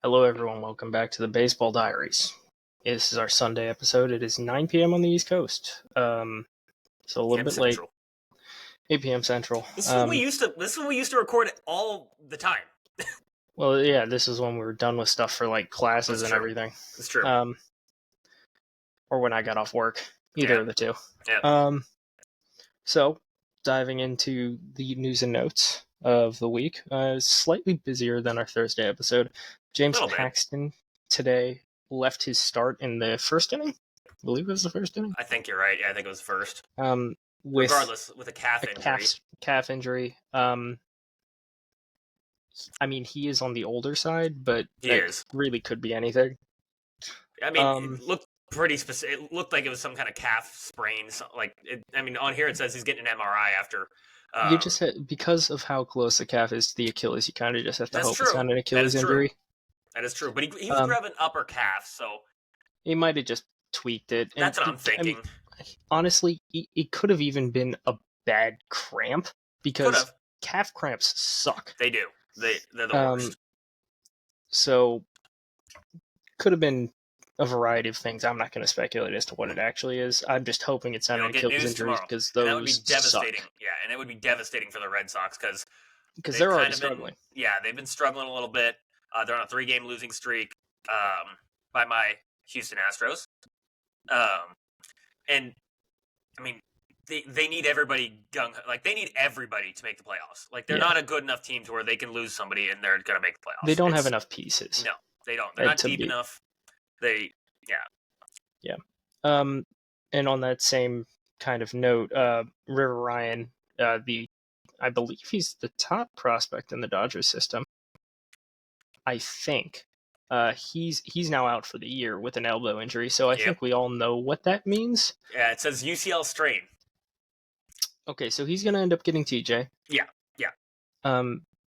Hello, everyone. Welcome back to the Baseball Diaries. This is our Sunday episode. It is 9 p.m. on the East Coast. So a little bit late. 8 p.m. Central. This is when we used to record it all the time. Well, yeah, this is when we were done with stuff for like classes and everything. That's true. Or when I got off work. Either of the two. Yeah. So diving into the news and notes of the week. Slightly busier than our Thursday episode. James Paxton today left his start in the first inning. I believe it was the first inning. I think you're right. Yeah, I think it was the first. Regardless, with a calf injury. Calf injury. I mean, he is on the older side, but it really could be anything. I mean, it looked pretty specific. It looked like it was some kind of calf sprain. On here it says he's getting an MRI after. You just because of how close the calf is to the Achilles, you kind of just have to hope it's not an Achilles injury. That is true, but he was grabbing upper calf, so he might have just tweaked it. That's what I'm thinking. I mean, honestly, it could have even been a bad cramp because calf cramps suck. They do. They're the worst. So could have been a variety of things. I'm not going to speculate as to what it actually is. I'm just hoping it's not an Achilles injury because those would be devastating. Suck. Yeah, and it would be devastating for the Red Sox because they're already struggling. They've been struggling a little bit. They're on a 3-game losing streak by my Houston Astros. And I mean, they need everybody they need everybody to make the playoffs. Like they're not a good enough team to where they can lose somebody and they're going to make the playoffs. They don't have enough pieces. No, they don't. They're not deep enough. Yeah. And on that same kind of note, River Ryan, I believe he's the top prospect in the Dodgers system. I think he's now out for the year with an elbow injury, so I think we all know what that means. Yeah, it says UCL strain. Okay, so he's going to end up getting TJ. Yeah.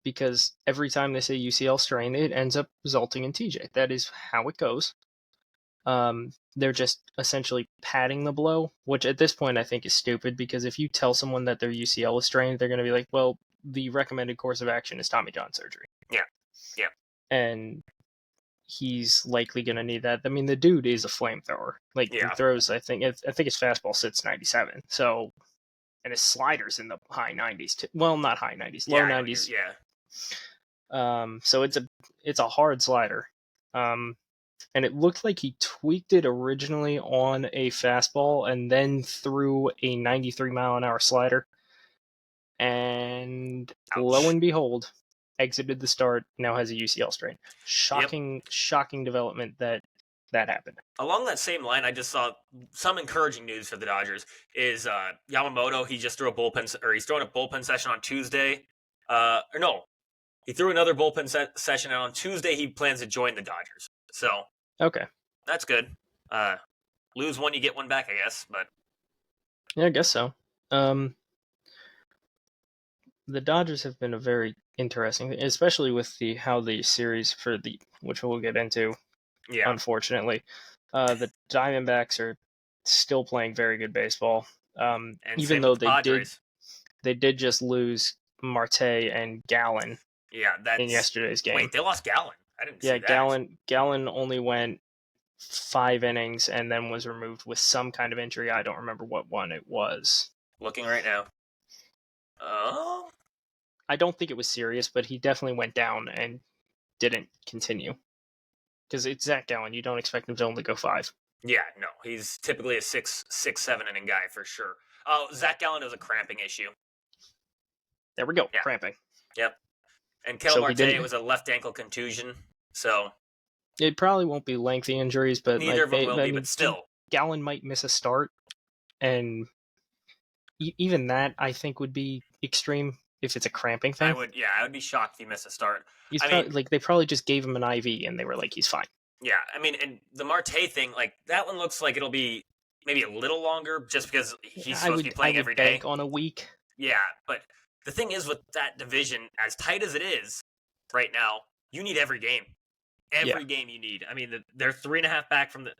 Because every time they say UCL strain, it ends up resulting in TJ. That is how it goes. They're just essentially padding the blow, which at this point I think is stupid, because if you tell someone that their UCL is strained, they're going to be like, well, the recommended course of action is Tommy John surgery. Yeah. And he's likely going to need that. I mean, the dude is a flamethrower. He throws, I think his fastball sits 97. So, and his slider's in the high 90s too. Well, not high 90s, low 90s. Yeah. So it's a hard slider. And it looked like he tweaked it originally on a fastball and then threw a 93-mile-an-hour slider. And lo and behold, exited the start, now has a UCL strain. Shocking development that happened. Along that same line, I just saw some encouraging news for the Dodgers. Is Yamamoto? He just threw he's throwing a bullpen session on Tuesday. He threw another bullpen session, and on Tuesday he plans to join the Dodgers. So okay, that's good. Lose one, you get one back, I guess. But yeah, I guess so. The Dodgers have been a very interesting thing, especially with how the series which we'll get into. Yeah. Unfortunately, the Diamondbacks are still playing very good baseball. Even though they did just lose Marte and Gallen. Yeah, in yesterday's game. Wait, they lost Gallen. I didn't see that. Gallen only went 5 innings and then was removed with some kind of injury. I don't remember what one it was. Looking right now. I don't think it was serious, but he definitely went down and didn't continue. Because it's Zach Gallen, you don't expect him to only go 5. Yeah, no, he's typically a 6-7 inning guy for sure. Oh, Zach Gallen has a cramping issue. There we go, cramping. Yep. And Ketel Marte was a left ankle contusion, so it probably won't be lengthy injuries, but neither of them will be. But still, Gallen might miss a start, and even that I think would be extreme if it's a cramping thing. I would be shocked if he missed a start. They probably just gave him an IV and they were like, he's fine. Yeah, I mean, and the Marte thing, that one looks like it'll be maybe a little longer, just because he's supposed to be playing every day on a week. Yeah, but the thing is with that division, as tight as it is right now, you need every game. Every game you need. I mean, they're 3.5 back from the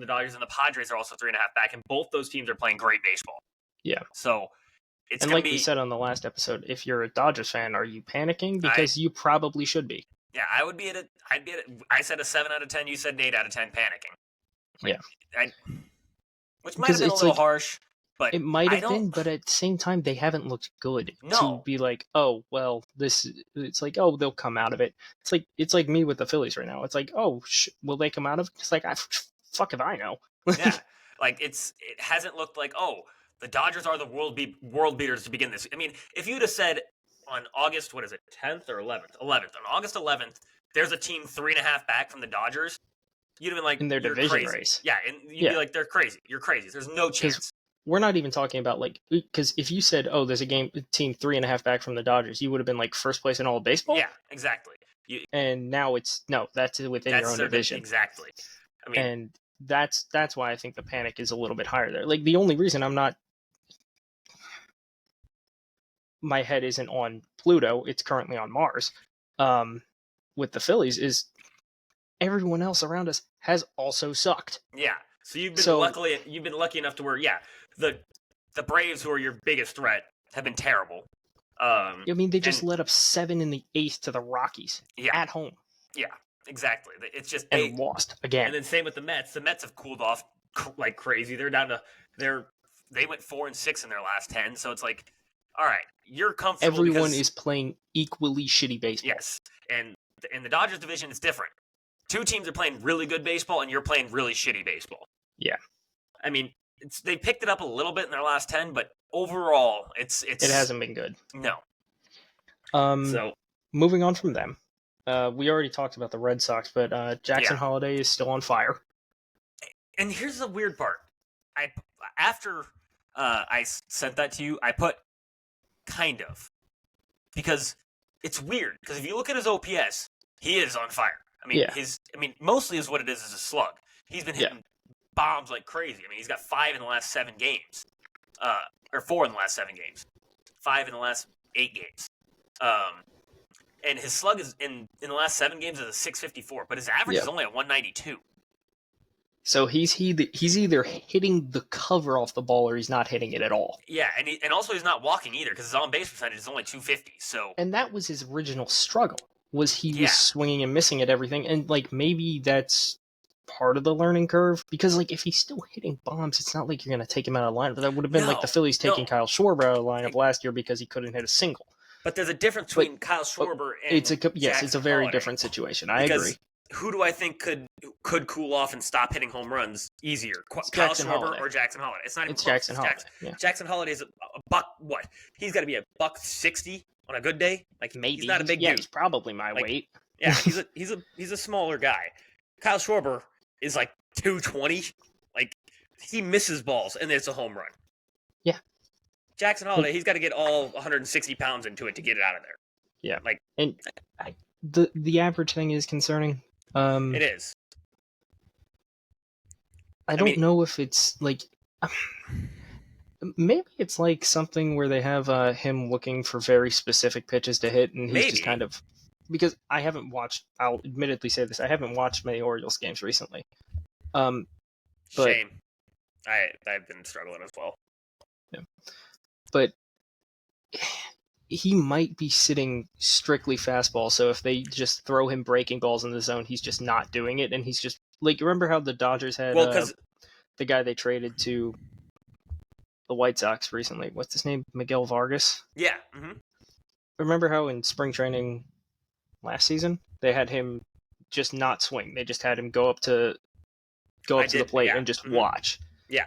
Dodgers, and the Padres are also 3.5 back, and both those teams are playing great baseball. Yeah. So it's we said on the last episode, if you're a Dodgers fan, are you panicking? Because you probably should be. Yeah, I said a 7 out of 10. You said an 8 out of 10 panicking. Like, Yeah. Which might have been a little harsh, but it might I have don't. been, but at the same time, they haven't looked good to No. be like, oh, well, it's like, oh, they'll come out of it. It's like me with the Phillies right now. It's like, oh, will they come out of it? It's like, fuck if I know. Yeah, like it hasn't looked like, oh, the Dodgers are the world beaters to begin this. I mean, if you'd have said on August, what is it, 10th or 11th? 11th. On August 11th, there's a team 3.5 back from the Dodgers. You'd have been like, in their you're division crazy. race. Yeah, and you'd be like, they're crazy. You're crazy. There's no chance. We're not even talking about like, because if you said, oh, there's a team 3.5 back from the Dodgers, you would have been like first place in all of baseball. Yeah, exactly. And now that's within your own division. Exactly. I mean, and that's why I think the panic is a little bit higher there. Like the only reason my head isn't on Pluto, it's currently on Mars, with the Phillies, is everyone else around us has also sucked. Yeah. So you've been lucky enough to where, the Braves, who are your biggest threat, have been terrible. I mean, they just let up 7 in the 8th to the Rockies at home. Yeah, exactly. It's just and lost again. And then same with the Mets. The Mets have cooled off like crazy. They're down to they went 4-6 in their last 10. So it's like, all right, you're comfortable. Everyone is playing equally shitty baseball. Yes, and in the Dodgers division, it's different. 2 teams are playing really good baseball, and you're playing really shitty baseball. Yeah, I mean, they picked it up a little bit in their last 10, but overall, it hasn't been good. No. So moving on from them, we already talked about the Red Sox, but Jackson Holliday is still on fire. And here's the weird part. After I sent that to you, I put kind of, because it's weird. Because if you look at his OPS, he is on fire. I mean, mostly is what it is a slug. He's been hitting bombs like crazy. I mean, he's got 5 in the last 7 games, or 4 in the last 7 games, 5 in the last 8 games. And his slug is in the last 7 games is a 654, but his average is only a 192. So he's either hitting the cover off the ball or he's not hitting it at all. Yeah, and also he's not walking either because his on base percentage is only 250. So and that was his original struggle. Was swinging and missing at everything, and like maybe that's part of the learning curve because like if he's still hitting bombs, it's not like you're gonna take him out of the lineup. That would have been like the Phillies taking Kyle Schwarber out of the lineup last year because he couldn't hit a single. But there's a difference between Kyle Schwarber and it's a very different situation. I agree. Who do I think could cool off and stop hitting home runs easier? Kyle Schwarber or Jackson Holliday? It's not even close. Jackson Holliday. Jackson Holliday is a buck. What? He's got to be a $160 on a good day. Like maybe he's not a big dude. He's probably my weight. Yeah, he's a smaller guy. Kyle Schwarber is like 220. Like he misses balls and it's a home run. Yeah. Jackson Holliday, he's got to get all 160 pounds into it to get it out of there. Yeah. And the average thing is concerning. It is. I don't know if it's like maybe it's like something where they have him looking for very specific pitches to hit, and he's just kind of because I haven't watched. I'll admittedly say this: I haven't watched many Orioles games recently. But, shame. I've been struggling as well. Yeah, but he might be sitting strictly fastball, so if they just throw him breaking balls in the zone, he's just not doing it, and he's just like, remember how the Dodgers had the guy they traded to the White Sox recently? What's his name? Miguel Vargas? Yeah. Mm-hmm. Remember how in spring training last season, they had him just not swing. They just had him go up to the plate and just watch. Yeah.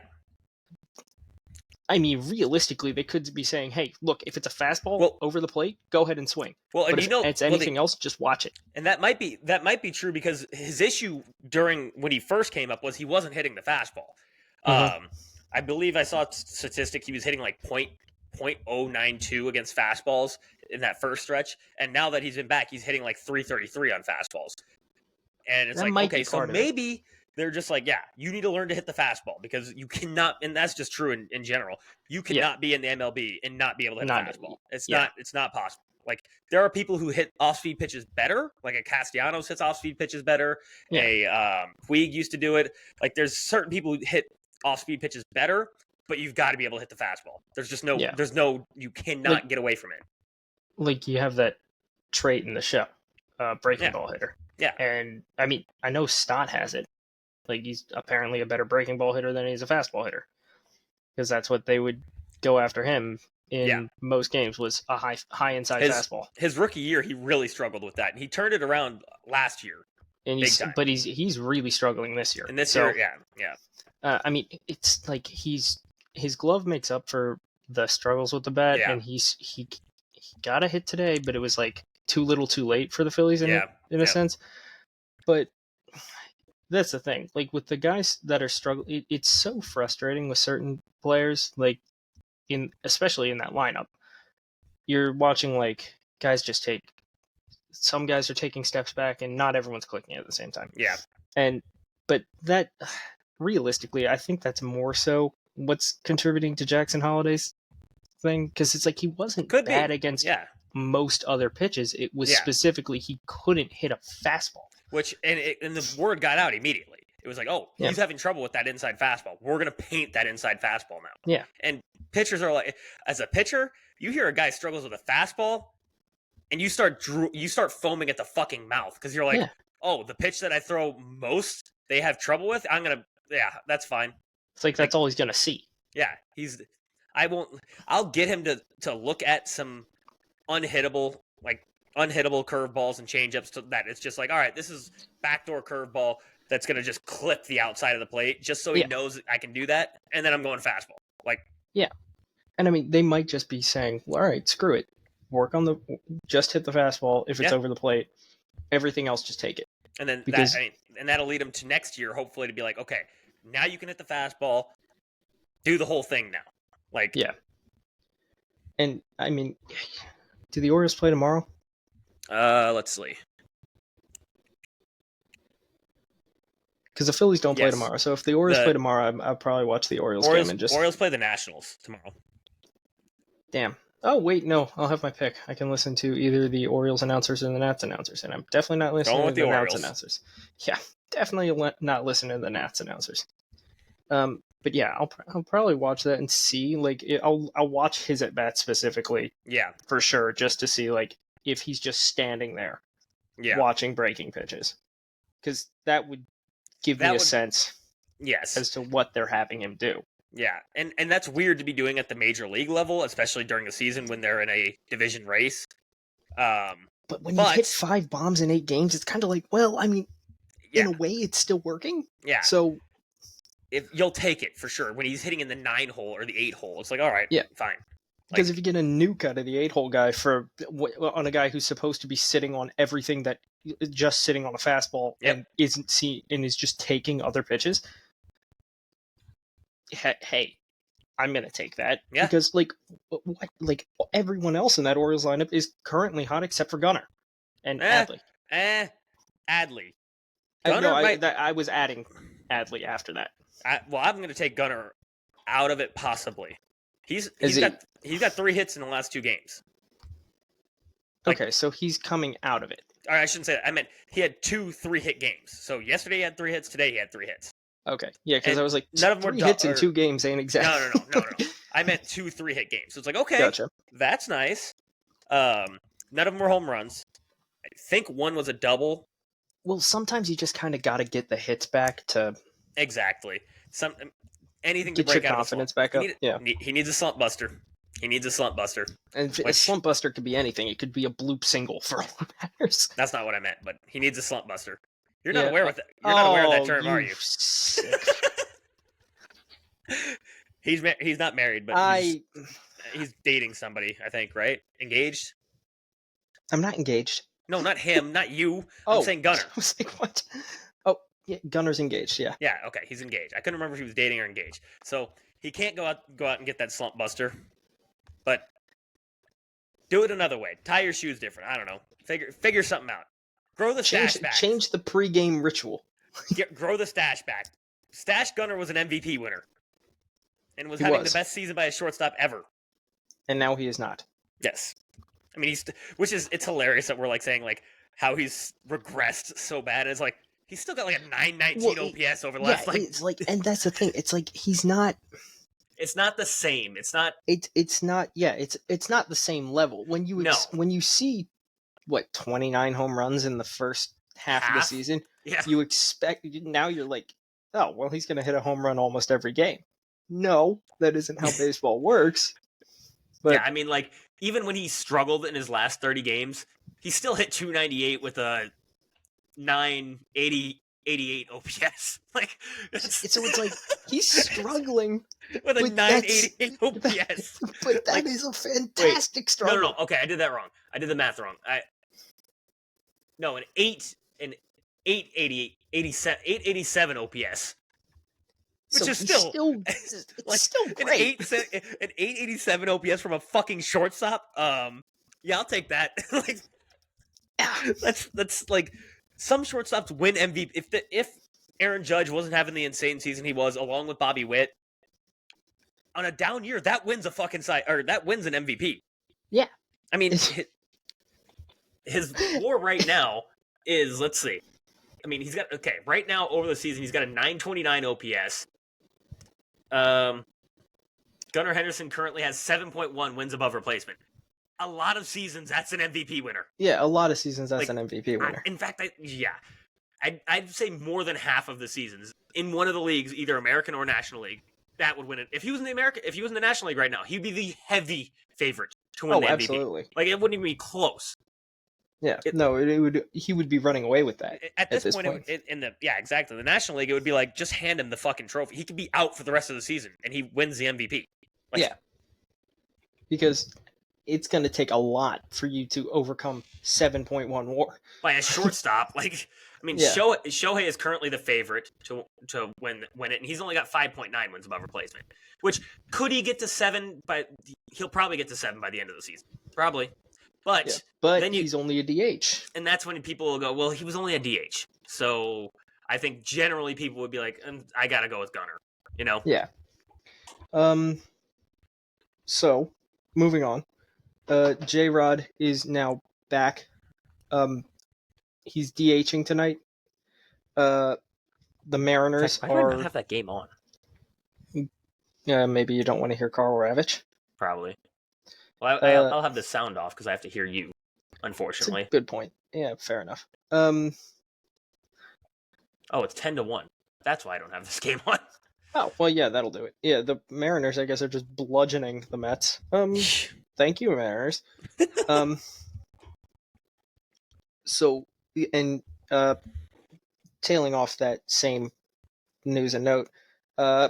I mean, realistically, they could be saying, "Hey, look, if it's a fastball over the plate, go ahead and swing." Well, and but if it's anything else, just watch it. And that might be true because his issue during when he first came up was he wasn't hitting the fastball. Mm-hmm. I believe I saw a statistic he was hitting like .092 against fastballs in that first stretch, and now that he's been back, he's hitting like 333 on fastballs. And it's like, okay, so maybe they're just like, yeah, you need to learn to hit the fastball because you cannot, and that's just true in general. You cannot be in the MLB and not be able to hit the fastball. It's not possible. Like there are people who hit off-speed pitches better, like a Castellanos hits off-speed pitches better. Yeah. Puig used to do it. Like there's certain people who hit off-speed pitches better, but you've got to be able to hit the fastball. There's just you cannot get away from it. Like you have that trait in the show. breaking ball hitter. Yeah. And I mean, I know Stott has it. Like, he's apparently a better breaking ball hitter than he's a fastball hitter, because that's what they would go after him in most games, was a high inside fastball. His rookie year, he really struggled with that, and he turned it around last year. And he's really struggling this year. And this year, yeah. I mean, it's like his glove makes up for the struggles with the bat, and he got a hit today, but it was like too little, too late for the Phillies in a sense. But that's the thing. Like, with the guys that are struggling, it's so frustrating with certain players. Like, especially in that lineup, you're watching like guys just take. Some guys are taking steps back, and not everyone's clicking at the same time. Yeah. But that, realistically, I think that's more so what's contributing to Jackson Holiday's thing, because it's like he wasn't bad against most other pitches. It was specifically he couldn't hit a fastball. And the word got out immediately. It was like, he's having trouble with that inside fastball. We're going to paint that inside fastball now. Yeah. And pitchers are like, as a pitcher, you hear a guy struggles with a fastball, and you start foaming at the fucking mouth, because you're like, the pitch that I throw most, they have trouble with. That's fine. It's like that's all he's gonna see. Yeah, I'll get him to look at some unhittable curveballs and changeups, to that it's just like, all right, this is backdoor curveball that's gonna just clip the outside of the plate, just so he knows I can do that, and then I'm going fastball. And I mean, they might just be saying, well, all right, screw it. Just hit the fastball. If it's over the plate, everything else, just take it. And then that'll lead him to next year, hopefully, to be like, okay, now you can hit the fastball, do the whole thing now. And I mean, do the Orioles play tomorrow? Let's see. Because the Phillies don't play tomorrow. So if the Orioles play tomorrow, I'll probably watch the Orioles game and just. Orioles play the Nationals tomorrow. Damn. Oh, wait, no. I'll have my pick. I can listen to either the Orioles announcers or the Nats announcers, and I'm definitely not listening to the Nats announcers. Yeah, definitely not listening to the Nats announcers. But yeah, I'll probably watch that and see. Like, I'll watch his at-bat specifically. Yeah. For sure, just to see, like, if he's just standing there watching breaking pitches. Because that would give me a sense as to what they're having him do. Yeah, and that's weird to be doing at the major league level, especially during the season when they're in a division race. But when you hit 5 bombs in 8 games, it's kind of like, well, I mean, in a way, it's still working. Yeah. So if you'll take it for sure when he's hitting in the 9 hole or the 8 hole, it's like, all right, fine. Because if you get a nuke out of the 8 hole guy on a guy who's supposed to be sitting on everything that just sitting on a fastball and is just taking other pitches. Hey, I'm gonna take that because like everyone else in that Orioles lineup is currently hot except for Gunnar and Adley. Adley. I was adding Adley after that. I'm gonna take Gunnar out of it possibly. He's got 3 hits in the last 2 games. Okay, so he's coming out of it. Or I shouldn't say that. I meant he had 2 3-hit games. So yesterday he had 3 hits. Today he had 3 hits. Okay, yeah, because I was like, none of them 3 hits in 2 games ain't exactly. No. I meant 2 3-hit games. So it's like, okay, gotcha. That's nice. None of them were home runs. I think one was a double. Well, sometimes you just kind of got to get the hits back to exactly anything get to break your out confidence back up. He needs a slump buster. And a slump buster could be anything. It could be a bloop single for all that matters. That's not what I meant, but he needs a slump buster. You're not aware of that. You're not aware of that term, are you? He's not married, but he's dating somebody, I think, right? Engaged? I'm not engaged. No, not him, not you. I'm saying Gunnar. I was like, what? Oh, yeah, Gunner's engaged, yeah. Yeah, okay, he's engaged. I couldn't remember if he was dating or engaged. So he can't go out and get that slump buster. But do it another way. Tie your shoes different. I don't know. Figure something out. Grow the stash back. Change the pregame ritual. Grow the stash back. Stash Gunner was an MVP winner. And was having the best season by a shortstop ever. And now he is not. Yes. I mean, it's hilarious that we're like saying like how he's regressed so bad. It's like he's still got like a 919 OPS over the last it's like, and that's the thing. It's like he's not. It's not the same. It's not. It's not. Yeah. It's not the same level when you see 29 home runs in the first half of the season. Yeah. You expect, now you're like, oh, well, he's going to hit a home run almost every game. No, that isn't how baseball works. But yeah, I mean, like, even when he struggled in his last 30 games, he still hit 298 with a 988 OPS. Like, so it's like he's struggling with a 988 OPS. But that is a fantastic struggle. No. Okay, I did that wrong. I did the math wrong. An 887 OPS. Which is still great. An 887 OPS from a fucking shortstop. Yeah, I'll take that. Like, that's like, some shortstops win MVP. If Aaron Judge wasn't having the insane season he was, along with Bobby Witt, on a down year, that wins that wins an MVP. Yeah, I mean, his WAR right now is, let's see. I mean, right now over the season he's got a 929 OPS. Gunnar Henderson currently has 7.1 wins above replacement. A lot of seasons, that's an MVP winner. Yeah, a lot of seasons, that's an MVP winner. In fact, I'd say more than half of the seasons in one of the leagues, either American or National League, that would win it. If he was in the National League right now, he'd be the heavy favorite to win the MVP. Absolutely. Like, it wouldn't even be close. Yeah, he would be running away with that at this point. Exactly. The National League, it would be like, just hand him the fucking trophy. He could be out for the rest of the season, and he wins the MVP. Because it's going to take a lot for you to overcome 7.1 WAR by a shortstop. Like, I mean, Shohei is currently the favorite to win it, and he's only got 5.9 wins above replacement. Which, could he get to 7? He'll probably get to 7 by the end of the season, probably. But then he's only a DH. And that's when people will go, well, he was only a DH. So I think generally people would be like, I got to go with Gunnar, you know? Yeah. So, moving on. J-Rod is now back. He's DHing tonight. The Mariners are... Why do I not have that game on? Maybe you don't want to hear Karl Ravech? Probably. Well, I'll have the sound off because I have to hear you, unfortunately. That's a good point. Yeah, fair enough. Oh, it's 10-1. That's why I don't have this game on. Oh, well, yeah, that'll do it. Yeah, the Mariners, I guess, are just bludgeoning the Mets. Thank you, Mariners. So, and tailing off that same news and note,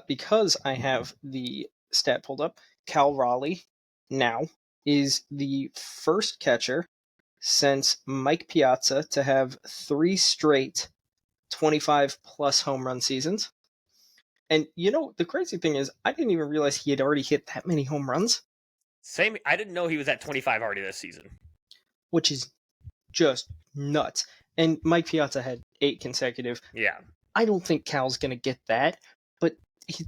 because I have the stat pulled up, Cal Raleigh now is the first catcher since Mike Piazza to have 3 straight 25-plus home run seasons. And, the crazy thing is, I didn't even realize he had already hit that many home runs. Same. I didn't know he was at 25 already this season. Which is just nuts. And Mike Piazza had 8 consecutive. Yeah. I don't think Cal's going to get that, but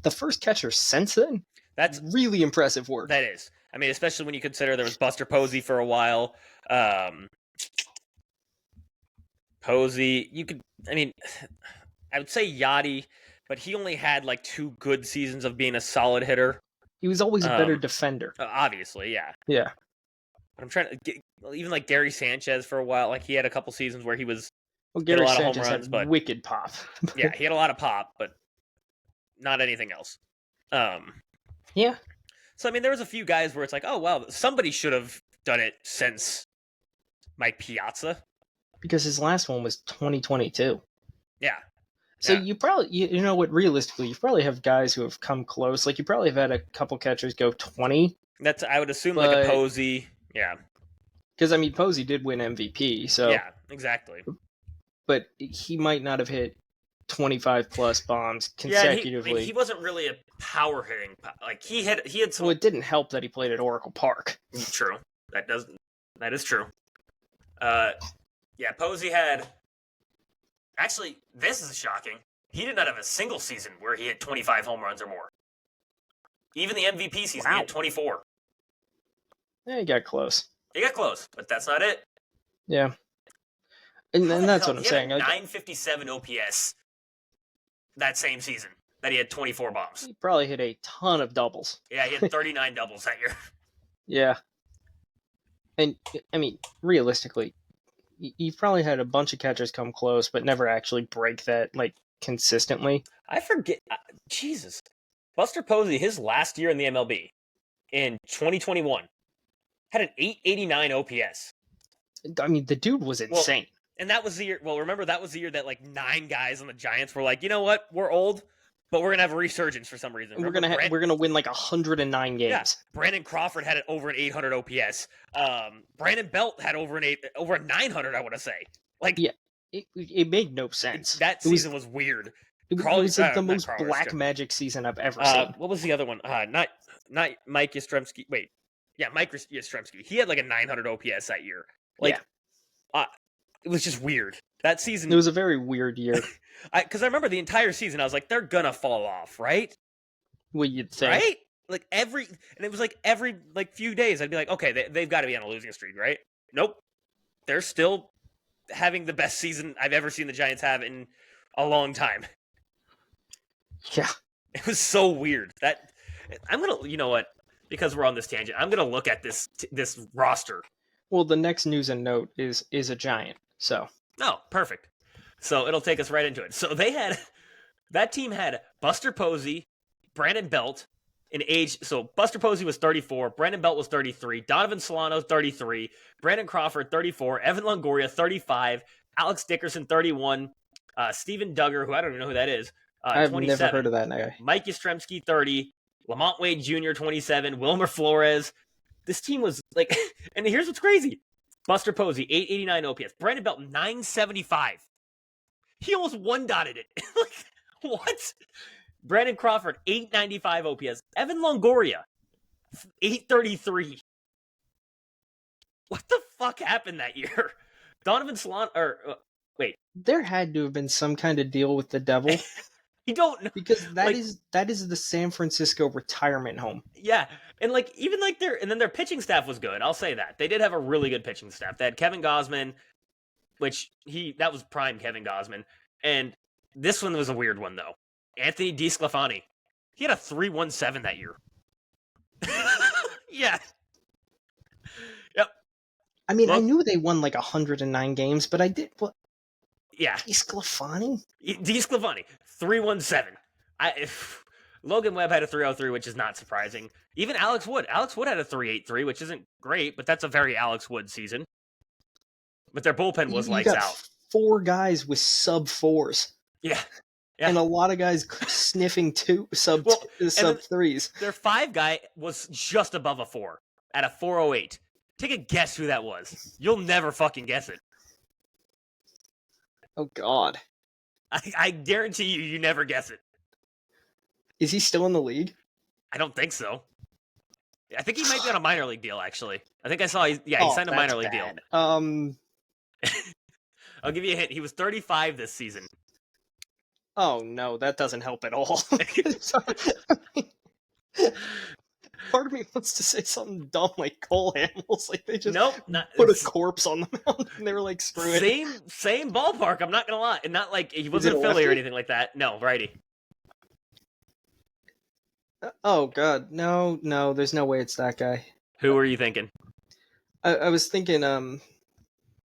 the first catcher since then, that's really impressive work. That is. I mean, especially when you consider there was Buster Posey for a while. Posey, I would say Yachty, but he only had like 2 good seasons of being a solid hitter. He was always a better defender. Obviously, yeah. Yeah. But I'm trying to get, even like Gary Sanchez for a while, like he had a couple seasons where he was Gary a lot Sanchez of home runs, had wicked pop. Yeah, he had a lot of pop, but not anything else. Yeah. So, I mean, there was a few guys where it's like, oh, wow, somebody should have done it since Mike Piazza. Because his last one was 2022. Yeah. So you probably, realistically, you probably have guys who have come close. Like, you probably have had a couple catchers go 20. I would assume, like a Posey. Yeah. Because, Posey did win MVP, so. Yeah, exactly. But he might not have hit 25-plus bombs consecutively. Yeah, he wasn't really a power hitting. Like, he had some. Well, it didn't help that he played at Oracle Park. True. That is true. Yeah, Posey had. Actually, this is shocking. He did not have a single season where he hit 25 home runs or more. Even the MVP season, He had 24. Yeah, he got close. He got close, but that's not it. Yeah. And that's what I'm saying. 957 OPS that same season that he had 24 bombs. He probably hit a ton of doubles. Yeah, he had 39 doubles that year. Yeah. And, realistically, you've probably had a bunch of catchers come close, but never actually break that like consistently. I forget. Jesus, Buster Posey, his last year in the MLB in 2021, had an 889 OPS. I mean, the dude was insane. And that was the year. Well, remember that was the year that like 9 guys on the Giants were like, you know what, we're old, but we're gonna have a resurgence for some reason. We're gonna win like 109 games. Yeah. Brandon Crawford had over an 800 OPS. Brandon Belt had over a 900. I want to say. Like, yeah, it made no sense. That season was weird. It was like the most black magic season I've ever seen. What was the other one? Not Mike Yastrzemski. Wait, yeah, Mike Yastrzemski. He had like a 900 OPS that year. Like, it was just weird. That season. It was a very weird year. Because I remember the entire season, I was like, they're gonna fall off, right? Well, you'd think, right? Like every few days, I'd be like, okay, they've got to be on a losing streak, right? Nope, they're still having the best season I've ever seen the Giants have in a long time. Yeah, it was so weird. That I'm gonna, you know what? Because we're on this tangent, I'm gonna look at this roster. Well, the next news and note is a Giant. So. Oh, perfect. So it'll take us right into it. So that team had Buster Posey, Brandon Belt, in age. So Buster Posey was 34, Brandon Belt was 33, Donovan Solano 33, Brandon Crawford 34, Evan Longoria 35, Alex Dickerson 31, Steven Duggar, who I don't even know who that is, I've 27. never heard of that guy. Mike Yastrzemski 30, Lamont Wade Jr. 27, Wilmer Flores. This team was like, and here's what's crazy. Buster Posey, 889 OPS. Brandon Belt, 975. He almost one-dotted it. Like, what? Brandon Crawford, 895 OPS. Evan Longoria, 833. What the fuck happened that year? Donovan Solano, wait. There had to have been some kind of deal with the devil. You don't know. Because that is the San Francisco retirement home. Yeah. And like even like their pitching staff was good. I'll say that. They did have a really good pitching staff. They had Kevin Gausman, which that was prime Kevin Gausman. And this one was a weird one though. Anthony DeSclafani. He had a 3.17 that year. Yeah. Yep. I mean, I knew they won like 109 games, but I did what? Yeah. DeSclafani? DeSclafani, 3.17. Logan Webb had a 3.03, which is not surprising. Even Alex Wood. Alex Wood had a 3.83, which isn't great, but that's a very Alex Wood season. But their bullpen was lights out. 4 guys with sub-4s. Yeah. And a lot of guys sniffing sub 3s. Their 5 guy was just above a 4 at a 4.08. Take a guess who that was. You'll never fucking guess it. Oh, God. I guarantee you never guess it. Is he still in the league? I don't think so. I think he might be on a minor league deal, actually. I think I saw he signed a minor league deal. I'll give you a hint. He was 35 this season. Oh, no, that doesn't help at all. Part of me wants to say something dumb like Cole Hamels. Like they just put a corpse on the mound and they were like, screw it. Same ballpark, I'm not going to lie. And not like he wasn't a Philly or anything like that. No, righty. Oh, God. No, there's no way it's that guy. Who were you thinking? I was thinking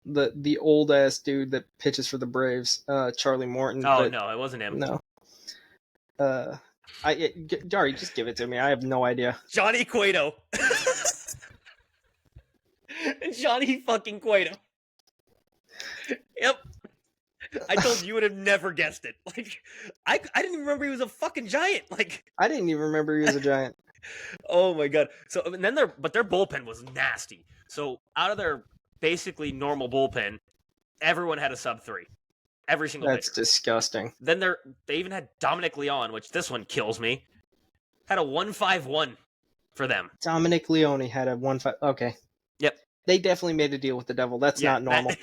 the old ass dude that pitches for the Braves, Charlie Morton. Oh, no, it wasn't him. No. Dari, just give it to me. I have no idea. Johnny Cueto. Johnny fucking Cueto. Yep. I told you would have never guessed it. Like, I didn't even remember he was a fucking Giant. Like, I didn't even remember he was a Giant. Oh my God. So and then their bullpen was nasty. So out of their basically normal bullpen, everyone had a sub 3. Every single pitcher. That's disgusting. Then they even had Dominic Leone, which this one kills me. Had a 1.51 for them. Dominic Leone had a 1.5. Okay. Yep. They definitely made a deal with the devil. That's not normal.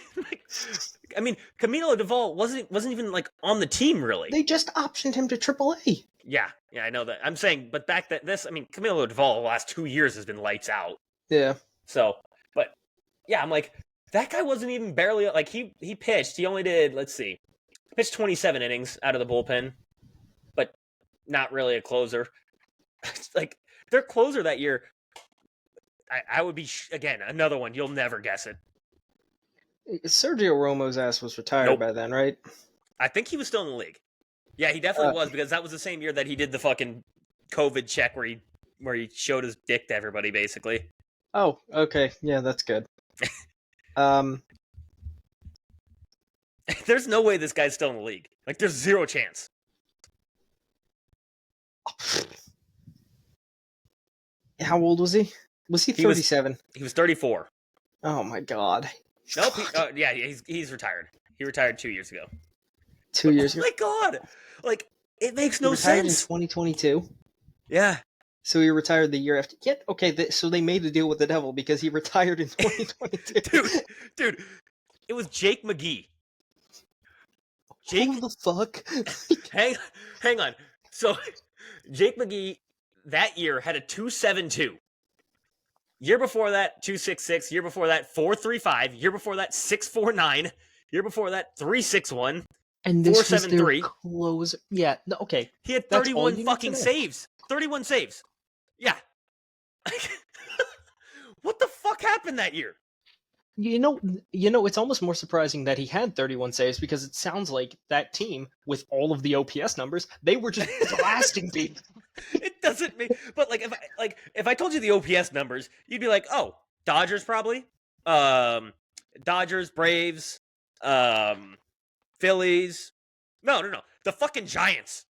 I mean, Camilo Duvall wasn't even like on the team really. They just optioned him to AAA. Yeah, I know that. I'm saying, but back Camilo Duvall the last 2 years has been lights out. Yeah. So, but yeah, I'm like, that guy wasn't even barely like he pitched. He only did, let's see, pitched 27 innings out of the bullpen, but not really a closer. Like their closer that year, I would be again another one. You'll never guess it. Sergio Romo's ass was retired Nope. by then, right? I think he was still in the league. Yeah, he definitely was, because that was the same year that he did the fucking COVID check where he showed his dick to everybody, basically. Oh, okay. Yeah, that's good. Um, There's no way this guy's still in the league. Like, there's zero chance. how old was he? Was he 37? He was 34. Oh my god. Nope. Yeah, he's retired. He retired 2 years ago. 2 years ago. ago. Oh my god! Like, it makes no retired sense. In 2022. Yeah. So he retired the year after. Yet, okay. So they made a deal with the devil because he retired in 2022. dude, it was Jake McGee. Who the fuck? hang on. So, Jake McGee that year had a 2.72. Year before that, 2.66. Year before that, 4.35. Year before that, 6.49. Year before that, 3.61. And this was their 4.73. closer. Yeah, no, okay. He had 31 fucking saves. 31 saves. Yeah. What the fuck happened that year? You know, it's almost more surprising that he had 31 saves because it sounds like that team, with all of the OPS numbers, they were just blasting people. It doesn't make, but if I told you the OPS numbers, you'd be like, oh, Dodgers probably, Dodgers, Braves, Phillies. No, the fucking Giants.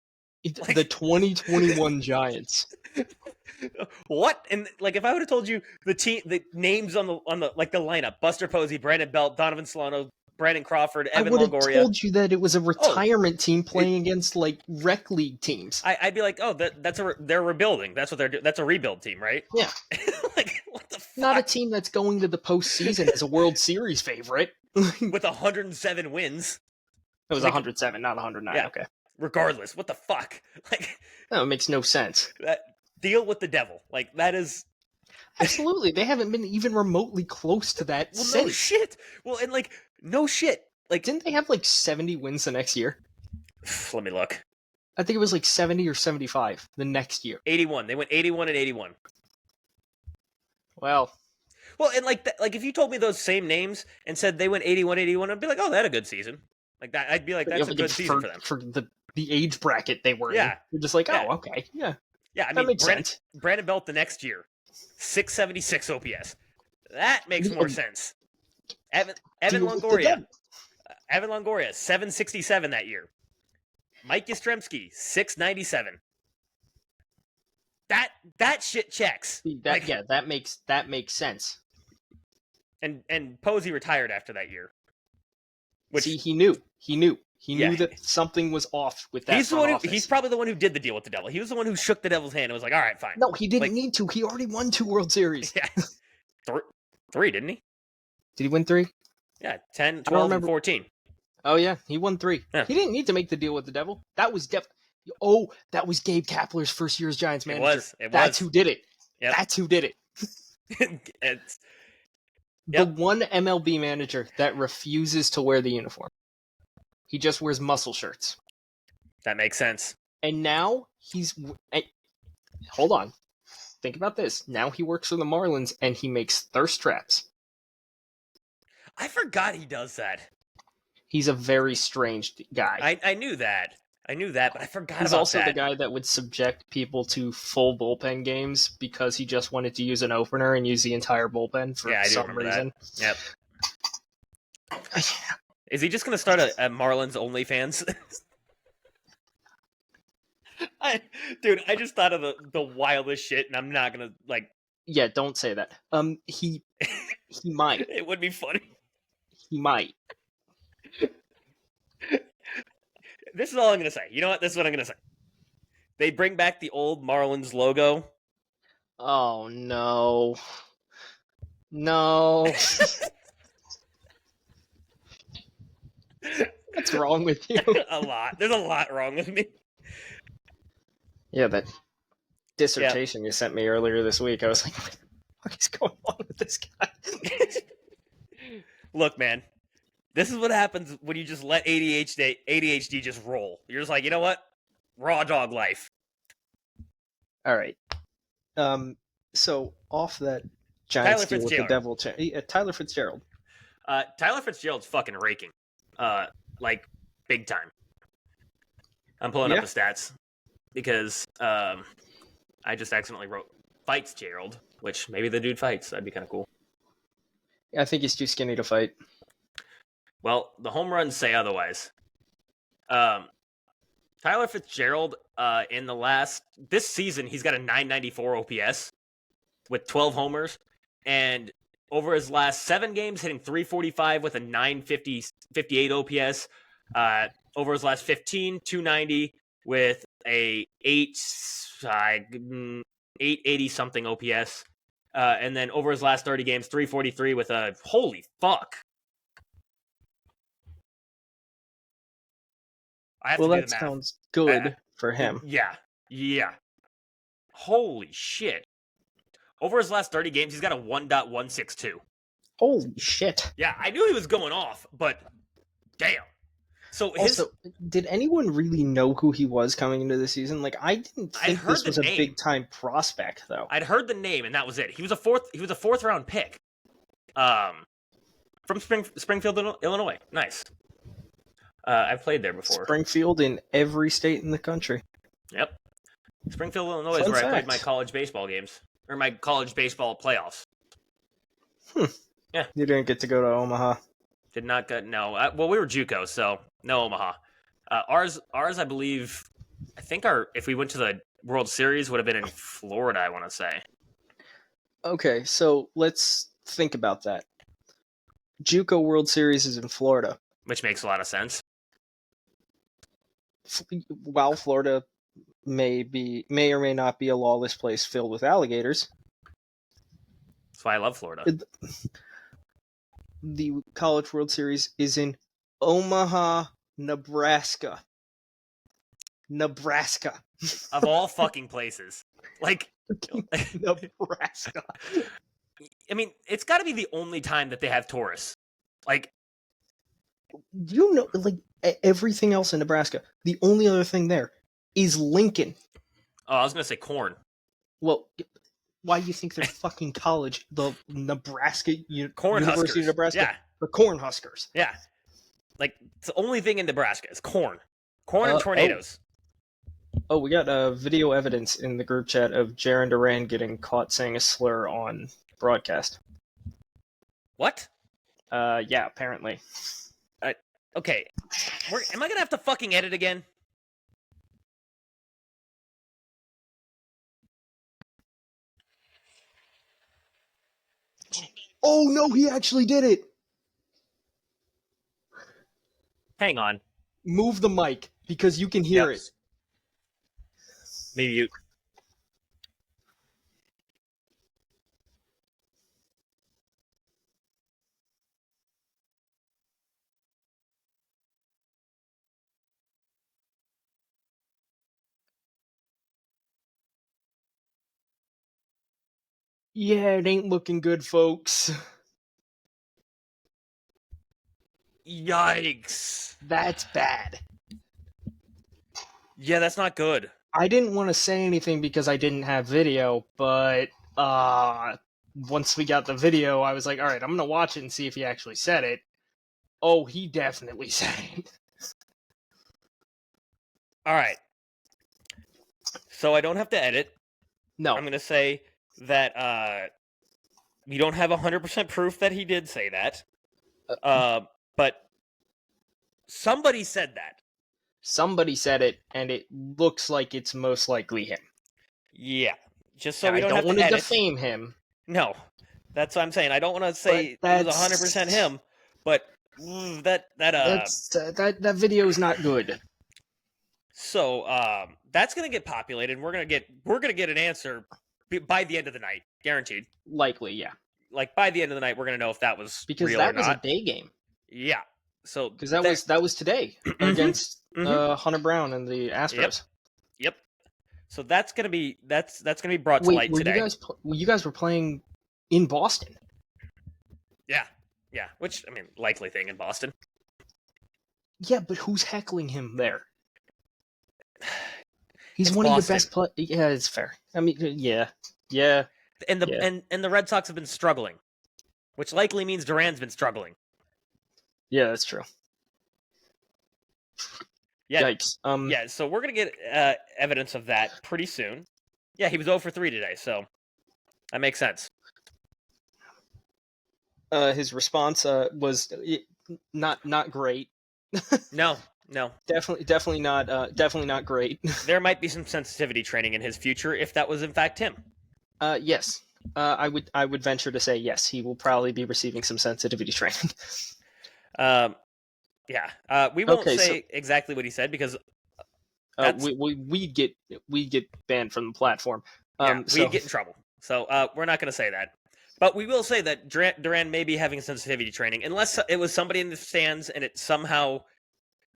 The 2021 Giants. What? And if I would have told you the names on the the lineup: Buster Posey, Brandon Belt, Donovan Solano, Brandon Crawford, Evan Longoria. I would have told you that it was a retirement team playing against rec league teams. I'd be like, oh, they're rebuilding. That's what they're doing. That's a rebuild team, right? Yeah. What the fuck? Not a team that's going to the postseason as a World Series favorite with 107 wins. It was 107, not 109. Yeah. Okay. Regardless, what the fuck? No, it makes no sense. Deal with the devil. That is absolutely. They haven't been even remotely close to that. Well, no shit. Well, and no shit. Didn't they have 70 wins the next year? Let me look. I think it was 70 or 75 the next year. 81. They went 81 and 81. Well, and if you told me those same names and said they went 81, I'd be like, oh, they had a good season. That, I'd be like, that's a good season for them. For the age bracket they were in. You're just like, oh, okay, yeah. Yeah, I mean, makes sense. Brandon Belt the next year, 676 OPS. That makes more sense. Evan Longoria. Evan Longoria, 767 that year. Mike Yastrzemski, 697. That shit checks. That makes sense. And Posey retired after that year. See, he knew that something was off with that. He's probably the one who did the deal with the devil. He was the one who shook the devil's hand and was like, all right, fine. No, he didn't need to. He already won 2 World Series. Yeah. 3, didn't he? Did he win 3? Yeah, 10, 12, and 14. Oh, yeah, he won 3. Yeah. He didn't need to make the deal with the devil. That was that was Gabe Kapler's first year as Giants manager. It was. That's who did it. Yep. That's who did it. The one MLB manager that refuses to wear the uniform. He just wears muscle shirts. That makes sense. And now hold on. Think about this. Now he works for the Marlins and he makes thirst traps. I forgot he does that. He's a very strange guy. I knew that. But I forgot about that. He's also the guy that would subject people to full bullpen games because he just wanted to use an opener and use the entire bullpen for some reason. That. Yep. Is he just going to start a Marlins OnlyFans? Dude, I just thought of the wildest shit, and I'm not going to, Yeah, don't say that. He might. It would be funny. He might. This is all I'm going to say. You know what? This is what I'm going to say. They bring back the old Marlins logo. Oh, no. No. What's wrong with you? A lot. There's a lot wrong with me. Yeah, that dissertation you sent me earlier this week, I was like, what is going on with this guy? Look, man. This is what happens when you just let ADHD just roll. You're just like, you know what? Raw dog life. All right. So off that Giants deal with the devil, Tyler Fitzgerald. Tyler Fitzgerald's fucking raking. Like, big time. I'm pulling up the stats because I just accidentally wrote fights Gerald, which maybe the dude fights. That'd be kind of cool. I think he's too skinny to fight. Well, the home runs say otherwise. Tyler Fitzgerald, this season, he's got a 994 OPS with 12 homers, and over his last 7 games, hitting 345 with a 958 OPS. Over his last 15, 290 with a 880 something OPS. And then over his last 30 games, 343 with a holy fuck. That sounds good for him. Yeah. Holy shit. Over his last 30 games, he's got a 1.162. Holy shit. Yeah, I knew he was going off, but damn. So did anyone really know who he was coming into the season? Like, I didn't think this was a big time prospect, though. I'd heard the name, and that was it. He was a fourth round pick, from Springfield, Illinois. Nice. I've played there before. Springfield in every state in the country. Yep. Springfield, Illinois is where I played my college baseball games or my college baseball playoffs. Yeah. You didn't get to go to Omaha. Did not go. No. Well, we were JUCO, so no Omaha. Ours, I believe. I think if we went to the World Series, would have been in Florida. I want to say. Okay, so let's think about that. JUCO World Series is in Florida, which makes a lot of sense. While Florida may or may not be a lawless place filled with alligators. That's why I love Florida. The College World Series is in Omaha, Nebraska. Of all fucking places. Like, Nebraska. I mean, it's got to be the only time that they have tourists. Like, you know, like, everything else in Nebraska, the only other thing there is Lincoln. Oh, I was going to say corn. Well, why do you think their fucking college, the Nebraska Corn University Huskers. of Nebraska, yeah. the Corn Huskers? Yeah. Like, it's the only thing in Nebraska is corn. Corn and tornadoes. Oh, we got video evidence in the group chat of Jaron Duran getting caught saying a slur on broadcast. What? Yeah, apparently. Okay. Am I going to have to fucking edit again? Oh, no, he actually did it. Hang on. Move the mic, because you can hear it. Maybe you... Yeah, it ain't looking good, folks. Yikes. That's bad. Yeah, that's not good. I didn't want to say anything because I didn't have video, but once we got the video, I was like, all right, I'm going to watch it and see if he actually said it. Oh, he definitely said it. All right. So I don't have to edit. No. I'm going to say that we don't have 100% proof that he did say that. But somebody said that. Somebody said it, and it looks like it's most likely him. Yeah. Just so we don't have to edit. I don't want to defame him. No. That's what I'm saying. I don't want to say it was 100% him, but that video is not good. So that's gonna get populated. And we're gonna get an answer by the end of the night, guaranteed. Likely, yeah. Like by the end of the night, we're gonna know if that was because real that or was not. A day game. Yeah. So because that was today against Hunter Brown and the Astros. Yep. So that's gonna be brought to light today. You guys were playing in Boston. Yeah. Which, I mean, likely thing in Boston. Yeah, but who's heckling him there? He's it's one Boston. of your best players. Yeah, it's fair. I mean, yeah. And the Red Sox have been struggling, which likely means Duran's been struggling. Yeah, that's true. Yeah. Yikes. Yeah, so we're going to get evidence of that pretty soon. Yeah, he was 0 for 3 today, so that makes sense. His response was not great. No. Definitely not great. There might be some sensitivity training in his future if that was in fact him. Yes. I would venture to say yes. He will probably be receiving some sensitivity training. Yeah. We won't Okay, say exactly what he said because we get banned from the platform. we'd get in trouble. So we're not going to say that. But we will say that Duran may be having sensitivity training, unless it was somebody in the stands and it somehow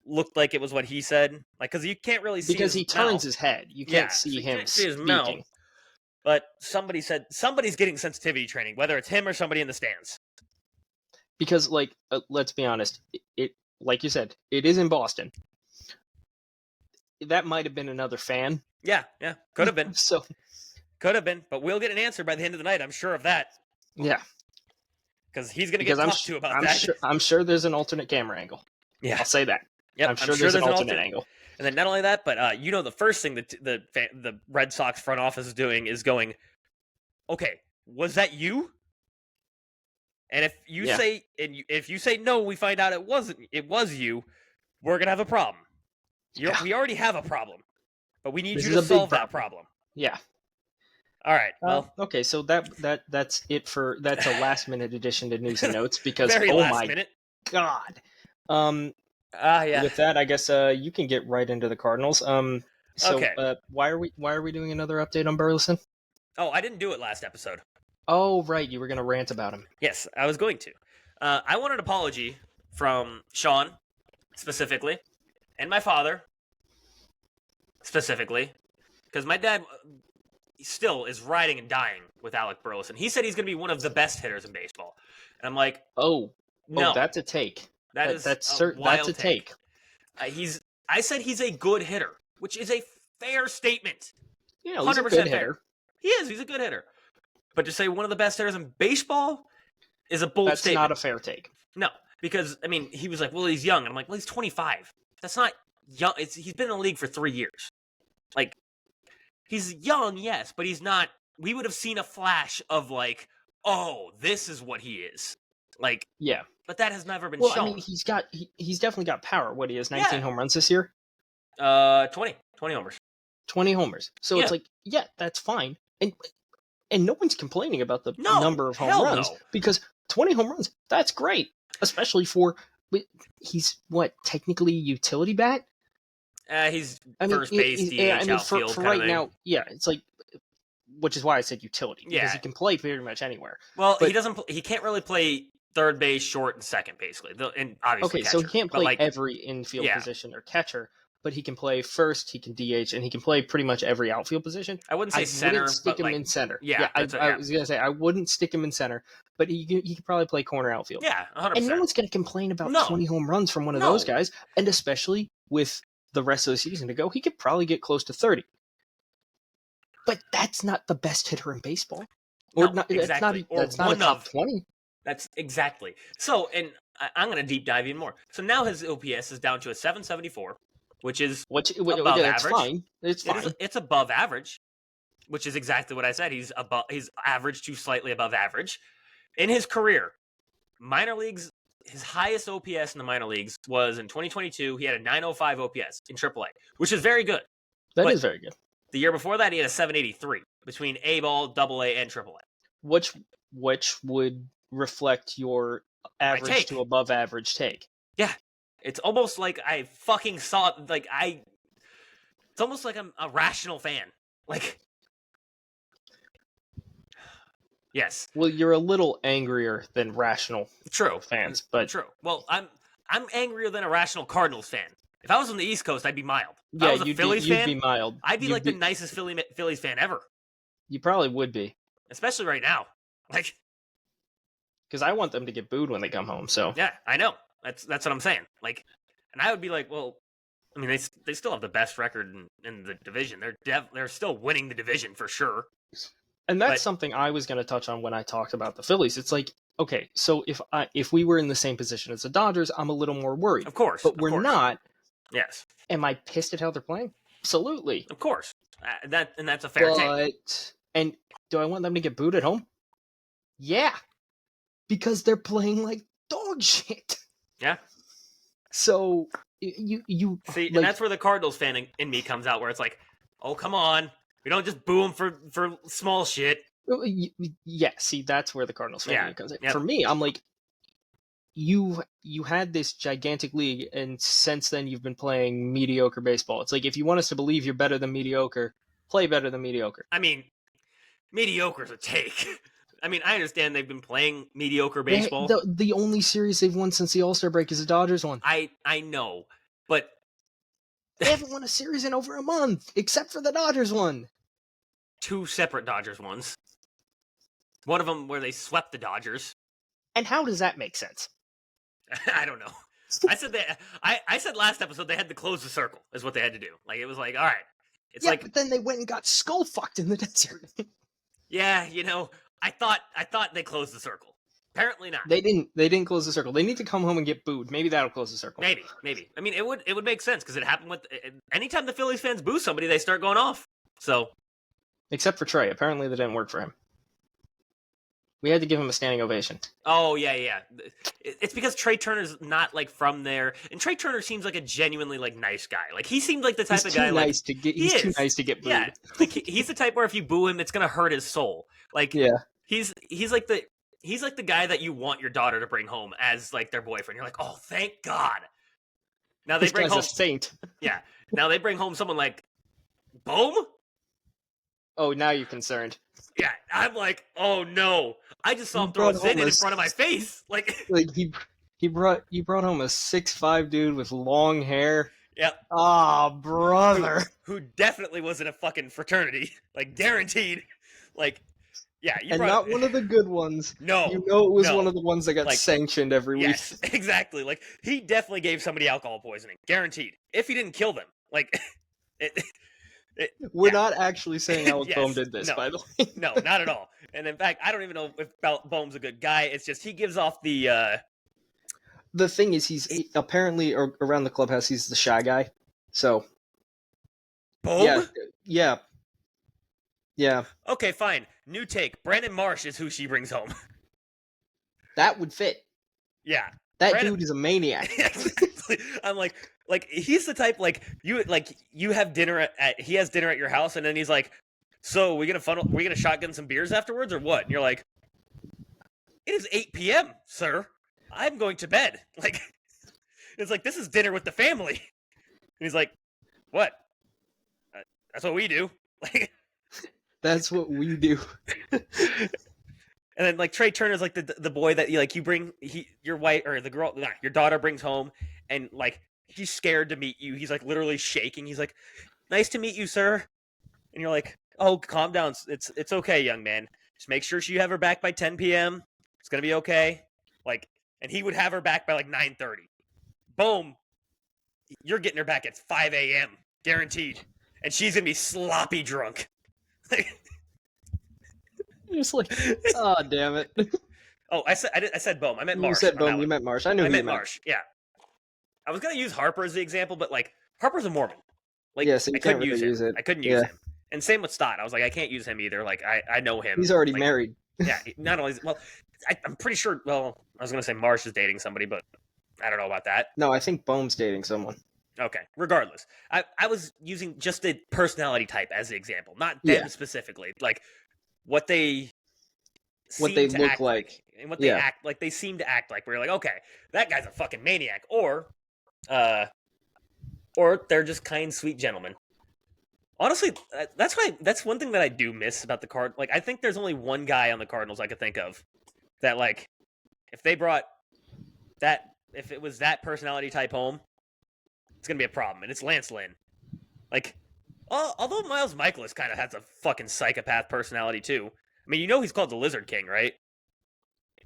looked like it was what he said. Like, because you can't really see because his he turns mouth. his head. You can't see him can't see his speaking. mouth. But somebody said somebody's getting sensitivity training, whether it's him or somebody in the stands. Because, like, let's be honest, it like you said, it is in Boston. That might have been another fan. Yeah, could have been. So could have been, but we'll get an answer by the end of the night. I'm sure of that. Yeah, because he's going to get talked to about that. I'm sure there's an alternate camera angle. Yeah, I'll say that. Yep, I'm sure there's an alternate angle. And then not only that, but the first thing that the Red Sox front office is doing is going, okay, was that you? And if you say no, we find out it was you, we're gonna have a problem. We already have a problem, but we need you to solve that problem. Yeah. All right. Well, okay. So that's it for that's a last minute addition to news and notes because minute. God. Yeah. With that, I guess you can get right into the Cardinals. Okay. Why are we doing another update on Burleson? Oh, I didn't do it last episode. Oh, right. You were going to rant about him. Yes, I was going to. I want an apology from Sean, specifically, and my father, specifically, because my dad still is riding and dying with Alec Burleson. He said he's going to be one of the best hitters in baseball. And I'm like, no. Oh, that's a take. That's a take. I said he's a good hitter, which is a fair statement. Yeah, he's a good hitter. He is. He's a good hitter. But to say one of the best hitters in baseball is a bold statement. That's not a fair take. No, because, I mean, he was like, well, he's young. And I'm like, well, he's 25. That's not young. He's been in the league for 3 years. Like, he's young, yes, but he's not. We would have seen a flash of, like, oh, this is what he is. Like, yeah. But that has never been shown. I mean, he's definitely got power. What, he has 19 home runs this year? 20 homers. 20 homers. So it's like, yeah, that's fine. And no one's complaining about the number of home runs because 20 home runs, that's great. Especially for, he's technically utility bat? He's first base, DH, outfield. For right now, yeah, it's like, which is why I said utility. Because he can play pretty much anywhere. Well, he can't really play third base, short, and second, basically. And obviously catcher. So he can't play every infield position or catcher. But he can play first, he can DH, and he can play pretty much every outfield position. I wouldn't say center. I wouldn't stick him in center. Yeah, I was going to say, I wouldn't stick him in center, but he could probably play corner outfield. Yeah, 100%. And no one's going to complain about 20 home runs from one of those guys, and especially with the rest of the season to go, he could probably get close to 30. But that's not the best hitter in baseball. Exactly. That's not a top 20. That's exactly. So, and I'm going to deep dive even more. So now his OPS is down to a 774. Which is above average. Fine. It's fine. It's above average, which is exactly what I said. He's average to slightly above average. In his career, minor leagues, his highest OPS in the minor leagues was in 2022. He had a 905 OPS in AAA, which is very good. That is very good. The year before that, he had a 783 between A ball, AA, and AAA. Which would reflect your average to above average take. Yeah. It's almost like I fucking saw it. Like it's almost like I'm a rational fan. Like, yes. Well, you're a little angrier than rational. Fans, but true. Well, I'm angrier than a rational Cardinals fan. If I was on the East Coast, I'd be mild. If I was a Phillies fan, you'd be mild. I'd be like the nicest Phillies fan ever. You probably would be, especially right now. Like, because I want them to get booed when they come home. So yeah, I know. That's what I'm saying. Like, and I would be like, well, I mean, they still have the best record in the division. They're still winning the division for sure. And that's something I was going to touch on when I talked about the Phillies. It's like, okay, so if we were in the same position as the Dodgers, I'm a little more worried. Of course. But we're not. Yes. Am I pissed at how they're playing? Absolutely. Of course. That's a fair take. And do I want them to get booed at home? Yeah. Because they're playing like dog shit. Yeah. So you see, like, and that's where the Cardinals fan in me comes out, where it's like, oh, come on, we don't just boo them for small shit. Yeah, see, that's where the Cardinals fan comes in. Yep. For me, I'm like, you had this gigantic league, and since then you've been playing mediocre baseball. It's like, if you want us to believe you're better than mediocre, play better than mediocre. I mean, mediocre's a take. I mean, I understand they've been playing mediocre baseball. The only series they've won since the All-Star break is the Dodgers one. I know, but they haven't won a series in over a month, except for the Dodgers one. 2 separate Dodgers ones. One of them where they swept the Dodgers. And how does that make sense? I don't know. I said last episode they had to close the circle is what they had to do. Like, it was like, all right. It's like, but then they went and got skull fucked in the desert. Yeah, I thought they closed the circle. Apparently not. They didn't close the circle. They need to come home and get booed. Maybe that'll close the circle. Maybe. I mean, it would make sense, because it happened with anytime the Phillies fans boo somebody, they start going off. So, except for Trey, apparently that didn't work for him. We had to give him a standing ovation. Oh yeah. It's because Trey Turner's not like from there, and Trey Turner seems like a genuinely like nice guy. Like, he seemed like the type of guy he's too nice to get booed. Yeah, like he's the type where if you boo him, it's gonna hurt his soul. Like, yeah, he's like the guy that you want your daughter to bring home as like their boyfriend. You're like, oh, thank God. Now they bring home a saint. Yeah. Now they bring home someone like Bohm. Oh, now you're concerned. Yeah, I'm like, oh no! I just saw him throw a zit in front of my face. Like you brought home a 6'5" dude with long hair. Yep. Ah, brother. Who definitely was in a fucking fraternity, like, guaranteed. Like, yeah, not one of the good ones. No, it was one of the ones that got sanctioned every week. Yes, exactly. Like, he definitely gave somebody alcohol poisoning, guaranteed. If he didn't kill them, like. We're not actually saying Alec Bohm did this, by the way. No, not at all. And in fact, I don't even know if Bohm's a good guy. It's just he gives off the... The thing is, he's apparently around the clubhouse, he's the shy guy. So... Bohm? Yeah. Okay, fine. New take. Brandon Marsh is who she brings home. That would fit. Yeah. Dude is a maniac. Exactly. I'm like he's the type you have dinner he has dinner at your house, and then he's like, so we gonna shotgun some beers afterwards or what? And you're like, it is 8 p.m., sir. I'm going to bed. Like, it's like, this is dinner with the family. And he's like, what? That's what we do. Like, that's what we do. And then, like, Trey Turner's like the boy that you bring your wife or the girl, your daughter brings home, and like, he's scared to meet you. He's like literally shaking. He's like, nice to meet you, sir. And you're like, oh, calm down. It's okay, young man. Just make sure you have her back by 10 p.m. It's gonna be okay. Like, and he would have her back by like 9:30. Boom. You're getting her back at 5 a.m. guaranteed, and she's gonna be sloppy drunk. Just like, oh, damn it. Oh, I said Bohm. I meant Marsh. You said Bohm. You meant Marsh. I meant Marsh. Yeah. I was gonna use Harper as the example, but like, Harper's a Mormon. Like, yeah, so I couldn't really use him. I couldn't use him. And same with Stott. I was like, I can't use him either. Like, I know him. He's already married. Yeah. Not only I'm pretty sure. Well, I was gonna say Marsh is dating somebody, but I don't know about that. No, I think Bohm's dating someone. Okay. Regardless, I was using just a personality type as the example, not them specifically. Like, what they look like, and what they act like. They seem to act like. We're like, okay, that guy's a fucking maniac, or they're just kind, sweet gentlemen. Honestly, that's one thing that I do miss about the Card. Like, I think there's only one guy on the Cardinals I could think of that, like, if they brought that, if it was that personality type home, it's gonna be a problem, and it's Lance Lynn. Like, although Miles Michaelis kind of has a fucking psychopath personality too. I mean, he's called the Lizard King, right?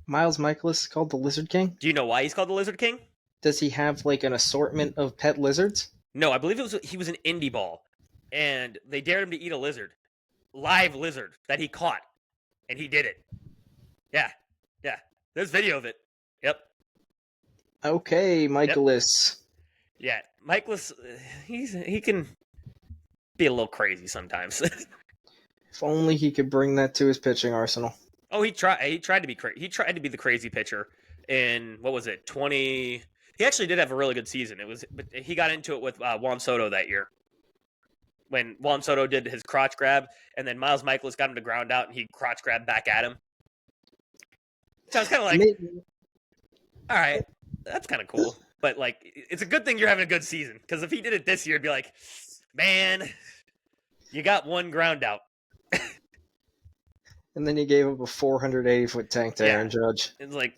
Miles Michaelis is called the Lizard King? Do you know why he's called the Lizard King? Does he have, like, an assortment of pet lizards? No, I believe he was an indie ball, and they dared him to eat a lizard. Live lizard that he caught, and he did it. Yeah. There's video of it. Yep. Okay, Michaelis. Yeah, Michaelis, he can be a little crazy sometimes. If only he could bring that to his pitching arsenal. Oh, he tried to be he tried to be the crazy pitcher in what was it 20. He actually did have a really good season. But he got into it with Juan Soto that year when Juan Soto did his crotch grab, and then Miles Michaelis got him to ground out, and he crotch grabbed back at him. So I was kind of like, all right, that's kind of cool. But like, it's a good thing you're having a good season, because if he did it this year, it'd be like, man, you got one ground out. And then he gave up a 480-foot tank to Aaron Judge. It's like,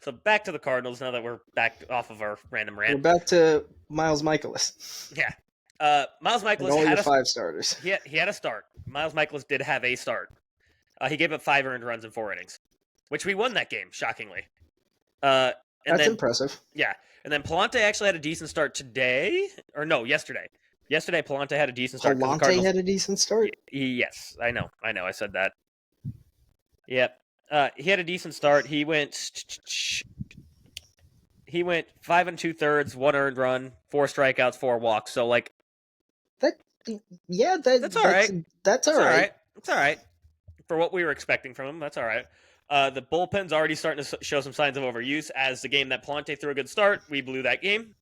So back to the Cardinals now that we're back off of our random rant. We're back to Miles Michaelis. Yeah. Miles Michaelis and all had your 5 starters. He had a start. Miles Michaelis did have a start. He gave up 5 earned runs in 4 innings, which we won that game, shockingly. That's impressive. Yeah. And then Palante actually had a decent start today. Or no, yesterday. Yesterday, Palante had a decent start. Palante had a decent start? Yes, I know. I said that. Yep. He had a decent start. He went 5 2/3, 1 earned run, 4 strikeouts, 4 walks. So like that's all right. That's all right. It's all right for what we were expecting from him. That's all right. The bullpen's already starting to show some signs of overuse. As the game that Palante threw a good start, we blew that game.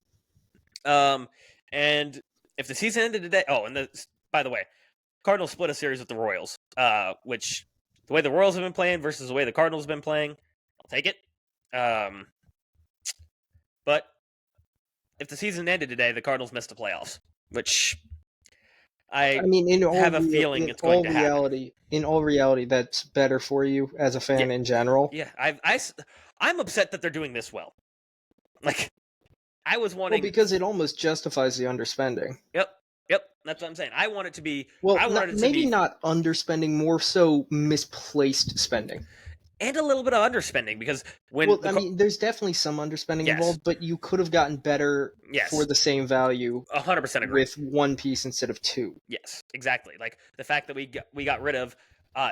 And if the season ended today, by the way, Cardinals split a series with the Royals, which the way the Royals have been playing versus the way the Cardinals have been playing, I'll take it. But if the season ended today, the Cardinals missed the playoffs, which I mean, have a feeling it's going to happen. In all reality, that's better for you as a fan in general. Yeah, I'm upset that they're doing this well. Like, I was wanting... Well, because it almost justifies the underspending. Yep, that's what I'm saying. I want it to be... Well, maybe not underspending, more so misplaced spending. And a little bit of underspending, because when... Well, I mean, there's definitely some underspending involved, but you could have gotten better for the same value 100% agree. With 1 piece instead of 2. Yes, exactly. Like, the fact that we got rid of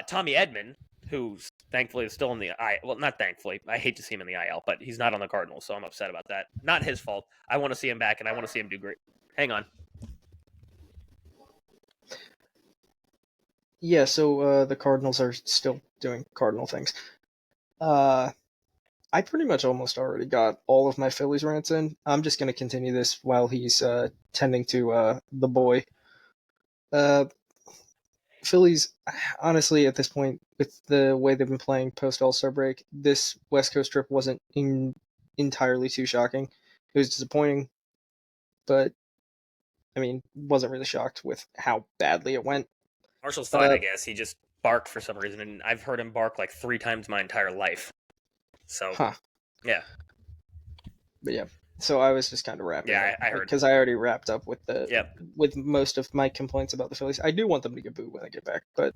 Tommy Edman, who's thankfully still in the IL. Well, not thankfully. I hate to see him in the IL, but he's not on the Cardinals, so I'm upset about that. Not his fault. I want to see him back, and I want to see him do great. Hang on. Yeah, so the Cardinals are still doing Cardinal things. I pretty much almost already got all of my Phillies rants in. I'm just going to continue this while he's tending to the boy. Phillies, honestly, at this point, with the way they've been playing post All-Star break, this West Coast trip wasn't entirely too shocking. It was disappointing, but, I mean, wasn't really shocked with how badly it went. Marshall's fine, I guess. He just barked for some reason, and I've heard him bark like 3 times my entire life. So, yeah. But yeah, so I was just kind of wrapping up. I heard. Because I already wrapped up with with most of my complaints about the Phillies. I do want them to get booed when I get back, but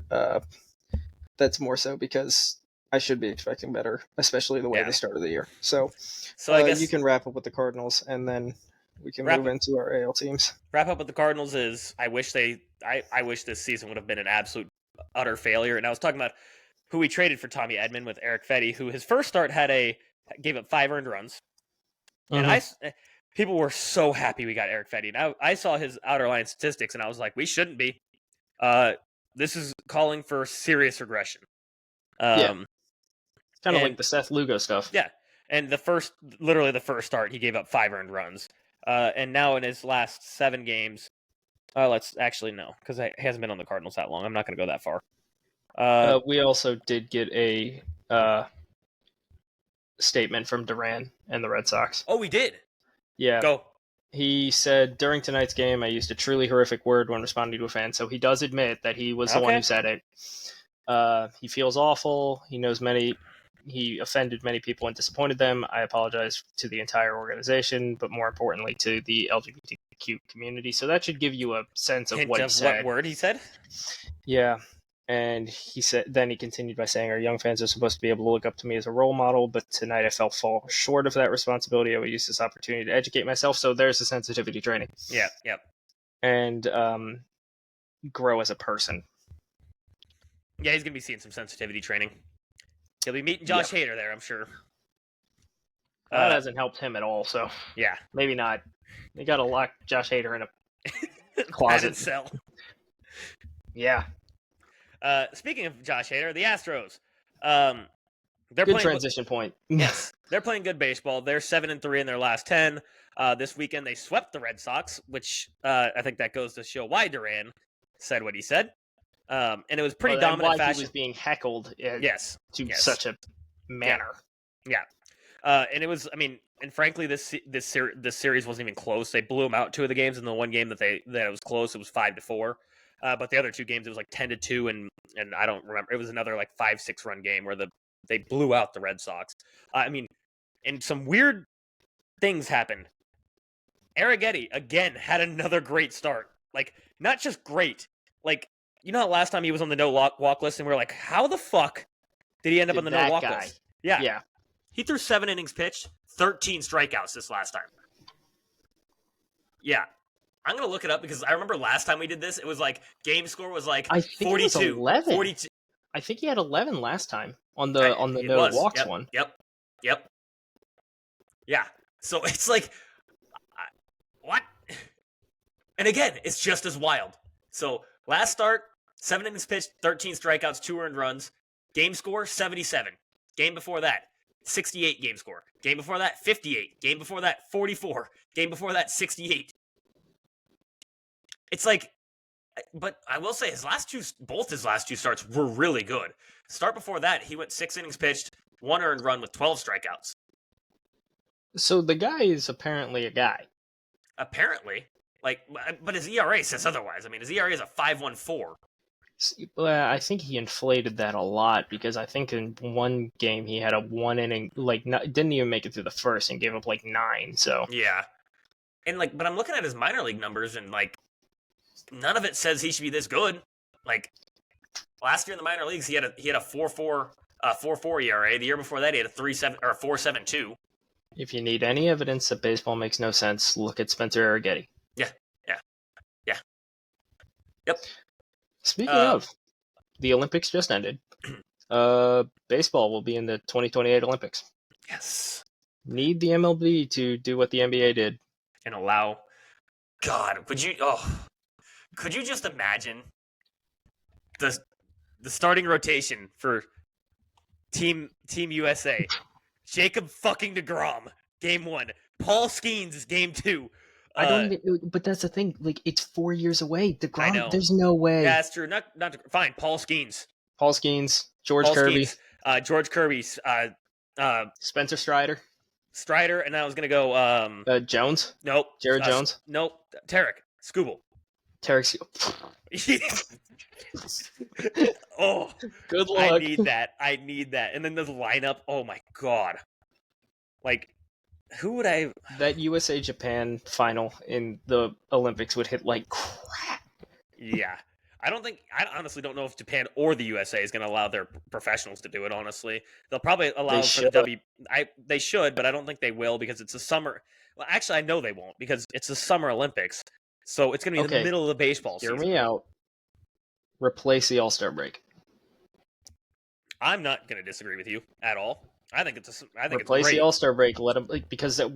that's more so because I should be expecting better, especially the way they started the year. So I guess you can wrap up with the Cardinals, and then we can move into our AL teams. Wrap up with the Cardinals is I wish this season would have been an absolute utter failure. And I was talking about who we traded for Tommy Edman with Eric Fetty, who his first start gave up 5 earned runs. And people were so happy we got Eric Fetty. And I saw his outer line statistics, and I was like, we shouldn't be. This is calling for serious regression. Kind of like the Seth Lugo stuff. Yeah. And literally the first start, he gave up 5 earned runs. And now in his last 7 games, let's actually no, because he hasn't been on the Cardinals that long. I'm not going to go that far. We also did get a statement from Duran and the Red Sox. Oh, we did? Yeah. Go. He said, during tonight's game, I used a truly horrific word when responding to a fan. So he does admit that he was the one who said it. He feels awful. He knows he offended many people and disappointed them. I apologize to the entire organization, but more importantly to the LGBTQ community. So that should give you a sense of what he said. What word he said? Yeah. And then he continued by saying, our young fans are supposed to be able to look up to me as a role model, but tonight I felt fall short of that responsibility. I would use this opportunity to educate myself. So there's the sensitivity training. Yeah. And grow as a person. Yeah, he's going to be seeing some sensitivity training. He'll be meeting Josh Hader there, I'm sure. That hasn't helped him at all, so yeah, maybe not. They got to lock Josh Hader in a closet cell. Yeah. Speaking of Josh Hader, the Astros. They're good playing transition point. Yes, they're playing good baseball. They're 7-3 in their last 10. This weekend they swept the Red Sox, which I think that goes to show why Duran said what he said. And it was pretty dominant why fashion. He was being heckled. To such a manner. Yeah. And it was, I mean, and frankly, this series wasn't even close. They blew them out 2 of the games, and the one game that it was close, it was 5-4. But the other 2 games, it was like 10-2, and I don't remember. It was another like 5-6 run game where they blew out the Red Sox. I mean, and some weird things happened. Arrighetti again had another great start. Like, not just great. Like, you know how last time he was on the no walk list, and we were like, how the fuck did he end up on the no walk list? Yeah. He threw 7 innings pitched, 13 strikeouts this last time. Yeah. I'm going to look it up because I remember last time we did this, it was like game score was like I think 42. It was 11. 42. I think he had 11 last time on the no walks one. Yep. Yeah. So it's like, what? And again, it's just as wild. So last start, 7 innings pitched, 13 strikeouts, 2 earned runs. Game score, 77. Game before that, 68 game score. Game before that, 58. Game before that, 44. Game before that, 68. It's like, but I will say both his last 2 starts were really good. Start before that, he went 6 innings pitched, 1 earned run with 12 strikeouts. So the guy is apparently a guy. Apparently. But his ERA says otherwise. I mean, his ERA is a 5.14. I think he inflated that a lot because I think in one game he had a 1 inning, didn't even make it through the first and gave up 9. So yeah, and but I'm looking at his minor league numbers and none of it says he should be this good. Last year in the minor leagues, he had a 4.4 ERA. The year before that, he had a 3.7 or 4.72. If you need any evidence that baseball makes no sense, look at Spencer Arrighetti. Yeah. Yep. Speaking of, the Olympics just ended. Baseball will be in the 2028 Olympics. Yes. Need the MLB to do what the NBA did. And allow... God, could you just imagine the starting rotation for Team USA? Jacob fucking DeGrom, game 1. Paul Skeens is game 2. But that's the thing. It's 4 years away. DeGrom, I know. There's no way. Yeah, that's true. Not fine. Paul Skeens, George Kirby, George Kirby, Spencer Strider, and I was gonna go Jones. Nope. Jared Jones. Nope. Tarek Skubal. Oh, good luck. I need that. And then the lineup. Oh my god. Who would I? That USA Japan final in the Olympics would hit like crap. Yeah. I honestly don't know if Japan or the USA is going to allow their professionals to do it, honestly. They'll probably allow for the they should, but I don't think they will because it's a summer. Well, actually, I know they won't because it's the Summer Olympics. So it's going to be the middle of the baseball season. Hear me out. Replace the All-Star break. I'm not going to disagree with you at all. I think it's replace the All-Star break. Let them because they're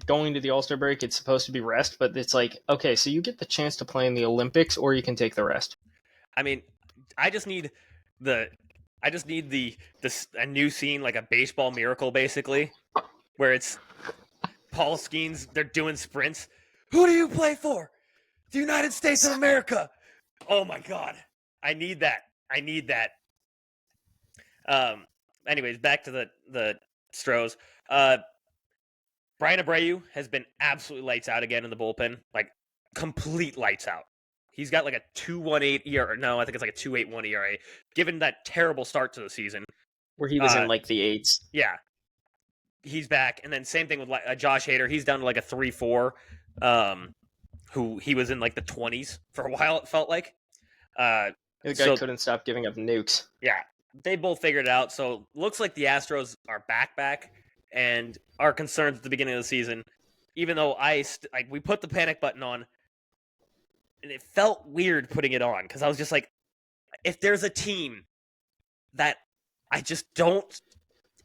going to the All-Star break. It's supposed to be rest, but it's okay. So you get the chance to play in the Olympics, or you can take the rest. I mean, I just need a new scene, like a baseball miracle, basically, where it's Paul Skeens. They're doing sprints. Who do you play for? The United States of America. Oh my god, I need that. Anyways, back to the Astros. Brian Abreu has been absolutely lights out again in the bullpen, complete lights out. He's got a 2.18 ERA. No, I think it's a 2.81 ERA. Given that terrible start to the season, where he was in the 8s. Yeah, he's back, and then same thing with Josh Hader. He's down to a 3.4. Who he was in the 20s for a while. It felt like. The guy couldn't stop giving up nukes. Yeah. They both figured it out, so looks like the Astros are back, and our concerns at the beginning of the season, even though we put the panic button on, and it felt weird putting it on, because I was just if there's a team that I just don't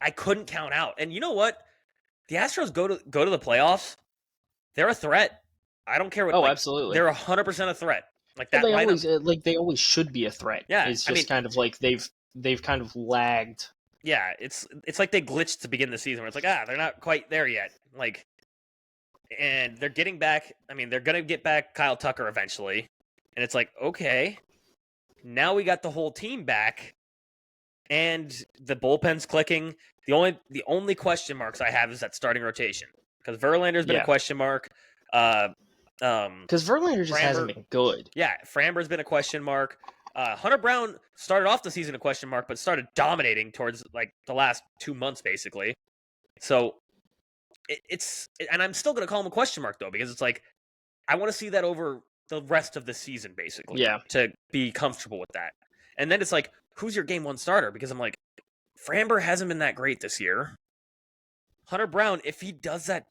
I couldn't count out. And you know what? The Astros go to the playoffs. They're a threat. I don't care what. Oh, Like, absolutely. they're 100% a threat. Like Well, that they lineup. always they always should be a threat. Yeah, It's I just mean, kind of like they've kind of lagged. yeah, it's like they glitched to begin the season where it's like, they're not quite there yet. Like, and they're getting back. I mean, they're gonna get back Kyle Tucker eventually, and it's like, okay, now we got the whole team back, and the bullpen's clicking. The only question marks I have is that starting rotation, because Verlander's been a question mark. Because Verlander just hasn't been good. Yeah, Framber's been a question mark. Hunter Brown started off the season a question mark, but started dominating towards like the last 2 months, basically. So and I'm still going to call him a question mark though, because it's like I want to see that over the rest of the season, basically. Yeah. To be comfortable with that. And then it's like, who's your game one starter? Because I'm like, Framber hasn't been that great this year. Hunter Brown, if he does that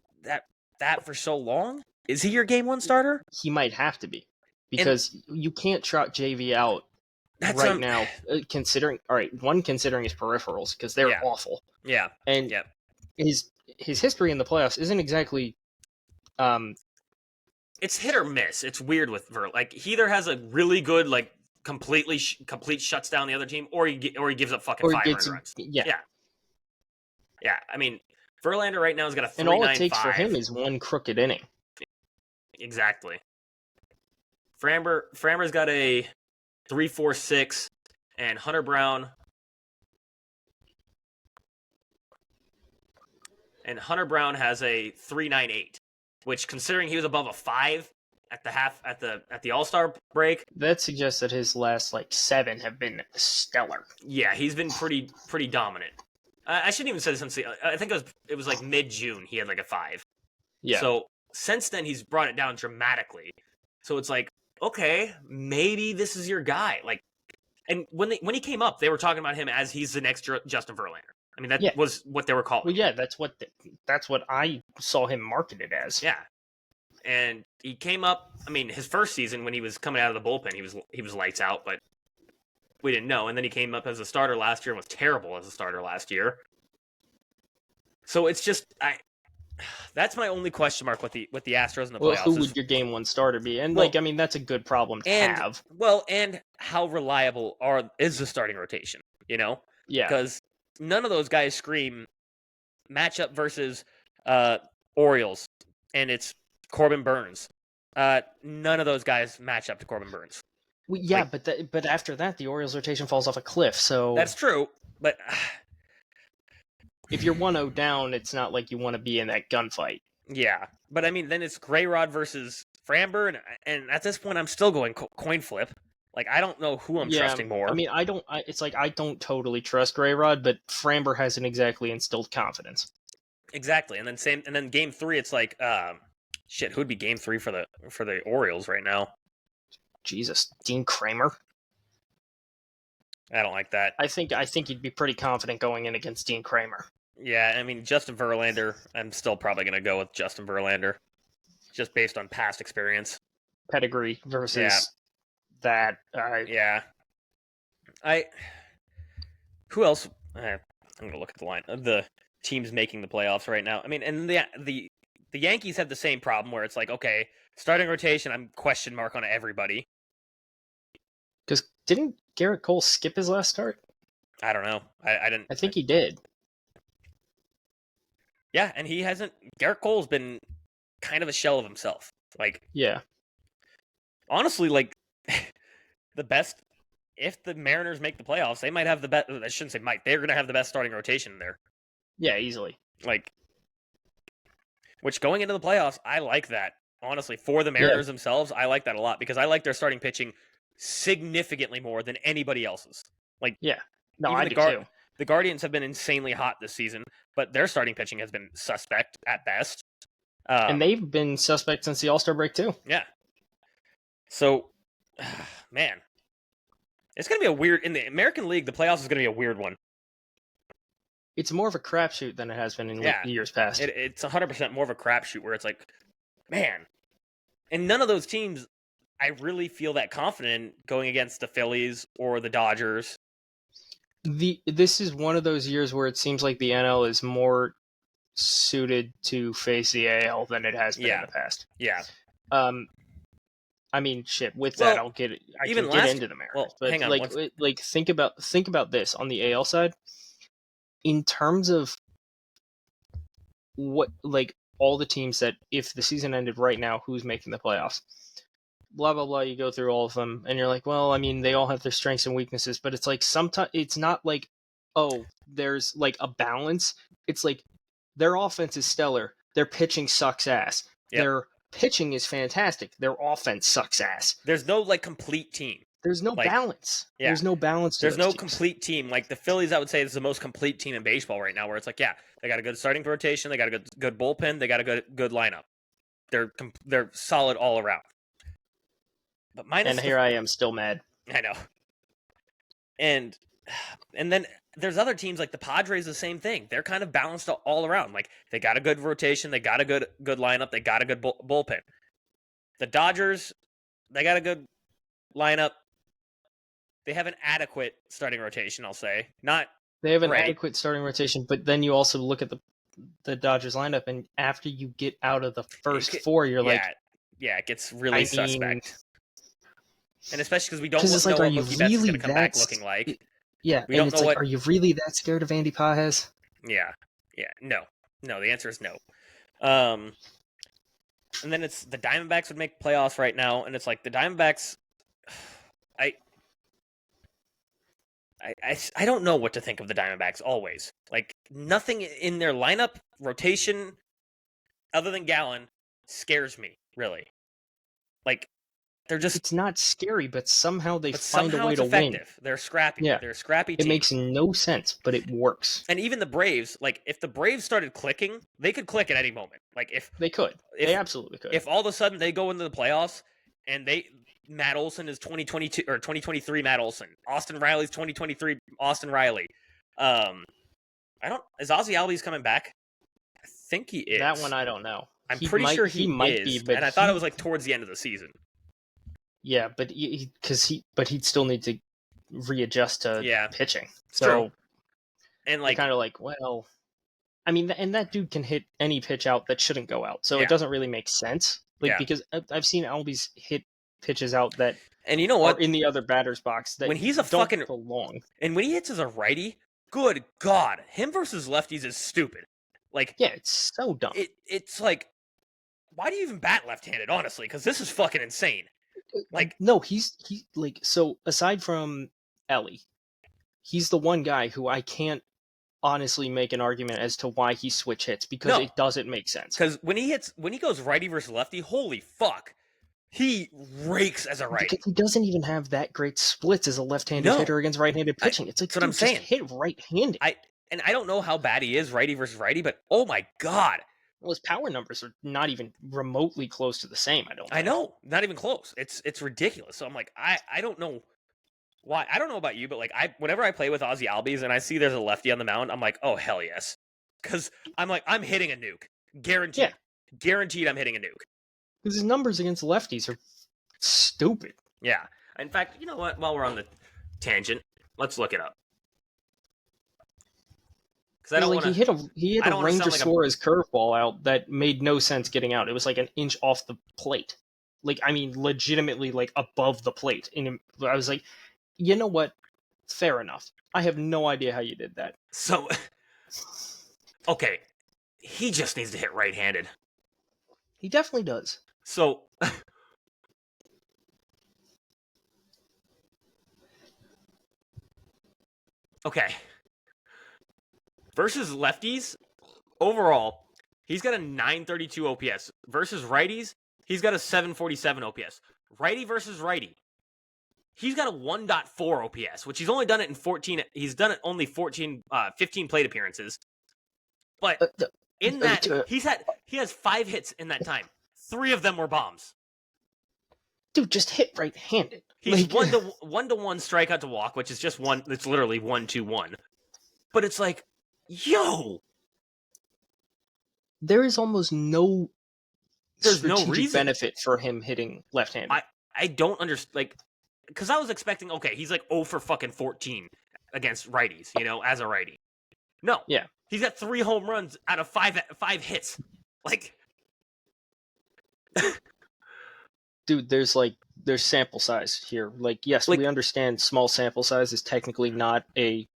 for so long, is he your game one starter? He might have to be, because you can't trot JV out now. Considering his peripherals, because they're awful. Yeah, and his history in the playoffs isn't exactly. It's hit or miss. It's weird with Ver. Like, he either has a really good complete shuts down the other team, or he gives up fucking 500 runs. Yeah. I mean, Verlander right now has got a 3.95. And all it takes for him is one crooked inning. Exactly. Framber's got a 3.46, and Hunter Brown has a 3.98, which, considering he was above a 5 at the All-Star break, that suggests that his last 7 have been stellar. Yeah, he's been pretty dominant. I shouldn't even say this since I think it was like mid-June he had a 5. Yeah. So since then he's brought it down dramatically. So it's like, okay, maybe this is your guy. And when he came up, they were talking about him as he's the next Justin Verlander. I mean, that was what they were calling. Well, yeah, that's what I saw him marketed as. Yeah, and he came up. I mean, his first season when he was coming out of the bullpen, he was lights out, but we didn't know. And then he came up as a starter last year and was terrible as a starter last year. So it's just that's my only question mark with the Astros in the playoffs. Who would your game one starter be? And I mean, that's a good problem to have. Well, and how reliable is the starting rotation? You know? Yeah. Because none of those guys scream matchup versus Orioles, and it's Corbin Burns. None of those guys match up to Corbin Burns. Well, yeah, but after that, the Orioles rotation falls off a cliff. So that's true, but if you're 1-0 down, it's not like you want to be in that gunfight. Yeah, but I mean, then it's Grayrod versus Framber, and at this point, I'm still going coin flip. I don't know who I'm trusting more. I mean, I don't totally trust Grayrod, but Framber hasn't exactly instilled confidence. Exactly, and then game 3, it's like, shit, who'd be game 3 for the Orioles right now? Jesus, Dean Kramer. I don't like that. I think you'd be pretty confident going in against Dean Kramer. Yeah, I mean, Justin Verlander, I'm still probably going to go with Justin Verlander, just based on past experience. Pedigree versus that. Yeah. Who else? I'm going to look at the line of the teams making the playoffs right now. I mean, and the Yankees have the same problem where it's like, okay, starting rotation, I'm question mark on everybody. Because didn't Garrett Cole skip his last start? I don't know. I didn't. I think he did. Yeah, and he hasn't. Garrett Cole's been kind of a shell of himself. Yeah. Honestly, the best. If the Mariners make the playoffs, they might have the best. I shouldn't say might. They're going to have the best starting rotation there. Yeah, easily. Which going into the playoffs, I like that. Honestly, for the Mariners themselves, I like that a lot because I like their starting pitching significantly more than anybody else's. Yeah. No, I do too. The Guardians have been insanely hot this season, but their starting pitching has been suspect at best. And they've been suspect since the All-Star break too. Yeah. So, man, it's going to be a weird... In the American League, the playoffs is going to be a weird one. It's more of a crapshoot than it has been in years past. It's 100% more of a crapshoot where it's like, man. And none of those teams, I really feel that confident in going against the Phillies or the Dodgers. This is one of those years where it seems like the NL is more suited to face the AL than it has been in the past. Yeah. I mean, shit. With Well, that, I can even get into the Mariners, but hang on, like think about this on the AL side in terms of what like all the teams that if the season ended right now, who's making the playoffs? Blah blah blah. You go through all of them, and you're like, well, I mean, they all have their strengths and weaknesses, but it's like sometimes it's not like, oh, there's like a balance. It's like their offense is stellar, their pitching sucks ass. Yep. Their pitching is fantastic, their offense sucks ass. There's no like complete team. There's no balance. Yeah. There's no balance. There's no complete team. Like the Phillies, I would say, is the most complete team in baseball right now. Where it's like, yeah, they got a good starting rotation, they got a good bullpen, they got a good lineup. They're solid all around. But minus here I am still mad. I know. And then there's other teams like the Padres, the same thing. They're kind of balanced all around. Like they got a good rotation, they got a good lineup, they got a good bullpen. The Dodgers, they got a good lineup. They have an adequate starting rotation, I'll say. They have an adequate starting rotation, but then you also look at the Dodgers lineup, and after you get out of the first four, you're like, it gets really suspect. And especially because we don't know like, what Mookie Betts is going to come back looking like. Yeah, we don't know what. Are you really that scared of Andy Pages? Yeah, no. The answer is no. And then it's the Diamondbacks would make playoffs right now, and it's like the Diamondbacks. I don't know what to think of the Diamondbacks always. Like, nothing in their lineup, rotation, other than Gallen, scares me, really. Like, they're just... It's not scary, but somehow they find a way to win. They're scrappy. Yeah. They're a scrappy team. It makes no sense, but it works. And even the Braves, like, if the Braves started clicking, they could click at any moment. Like, if... They could. They absolutely could. If all of a sudden they go into the playoffs, and Matt Olson is 2022 or 2023 Matt Olson. Austin Riley's 2023 Austin Riley. Is Ozzy Albies coming back? I think he is. That one I don't know. I'm pretty sure he might be, but I thought it was like towards the end of the season. Yeah, but he'd still need to readjust to pitching. So, true. And like kind of like, well, I mean, and that dude can hit any pitch out that shouldn't go out. So it doesn't really make sense. Like because I've seen Albies hit pitches out that, and you know what, in the other batter's box that when he's a don't fucking long, and when he hits as a righty, good God, him versus lefties is stupid. Like, yeah, it's so dumb. It's like, why do you even bat left-handed? Honestly, because this is fucking insane. Like, no, he's like, so aside from Ellie, he's the one guy who I can't honestly make an argument as to why he switch hits because it doesn't make sense. Because when he goes righty versus lefty, holy fuck. He rakes as a righty. Because he doesn't even have that great splits as a left-handed hitter against right-handed pitching. It's like, that's what I'm saying. Just hit right-handed. I don't know how bad he is, righty versus righty, but oh my God. Well, his power numbers are not even remotely close to the same, I don't think. I know. Not even close. It's ridiculous. So I'm like, I don't know why. I don't know about you, but like whenever I play with Ozzy Albies and I see there's a lefty on the mound, I'm like, oh, hell yes. Because I'm like, I'm hitting a nuke. Guaranteed. Yeah. Guaranteed I'm hitting a nuke. Because his numbers against lefties are stupid. Yeah. In fact, you know what? While we're on the tangent, let's look it up. Because I don't want to. He hit a Ranger Suarez curveball out that made no sense getting out. It was like an inch off the plate. Like, I mean, legitimately, like above the plate. And I was like, you know what? Fair enough. I have no idea how you did that. So, okay, he just needs to hit right-handed. He definitely does. So, okay. Versus lefties, overall, he's got a 932 OPS. Versus righties, he's got a 747 OPS. Righty versus righty, he's got a 1.4 OPS, which he's only done it in 14. He's done it only 15 plate appearances. But in that, he has 5 hits in that time. 3 of them were bombs. Dude, just hit right-handed. He's like... 1-1 strikeout to walk, which is just one. It's literally 1-2-1. But it's like, yo, there is almost no. There's no reason benefit for him hitting left-handed. I don't understand, like, because I was expecting, okay, he's like 0 for fucking 14 against righties, as a righty. No. Yeah. He's got 3 home runs out of 5 hits. Like, dude, there's sample size here. Like, yes, we understand small sample size is technically not a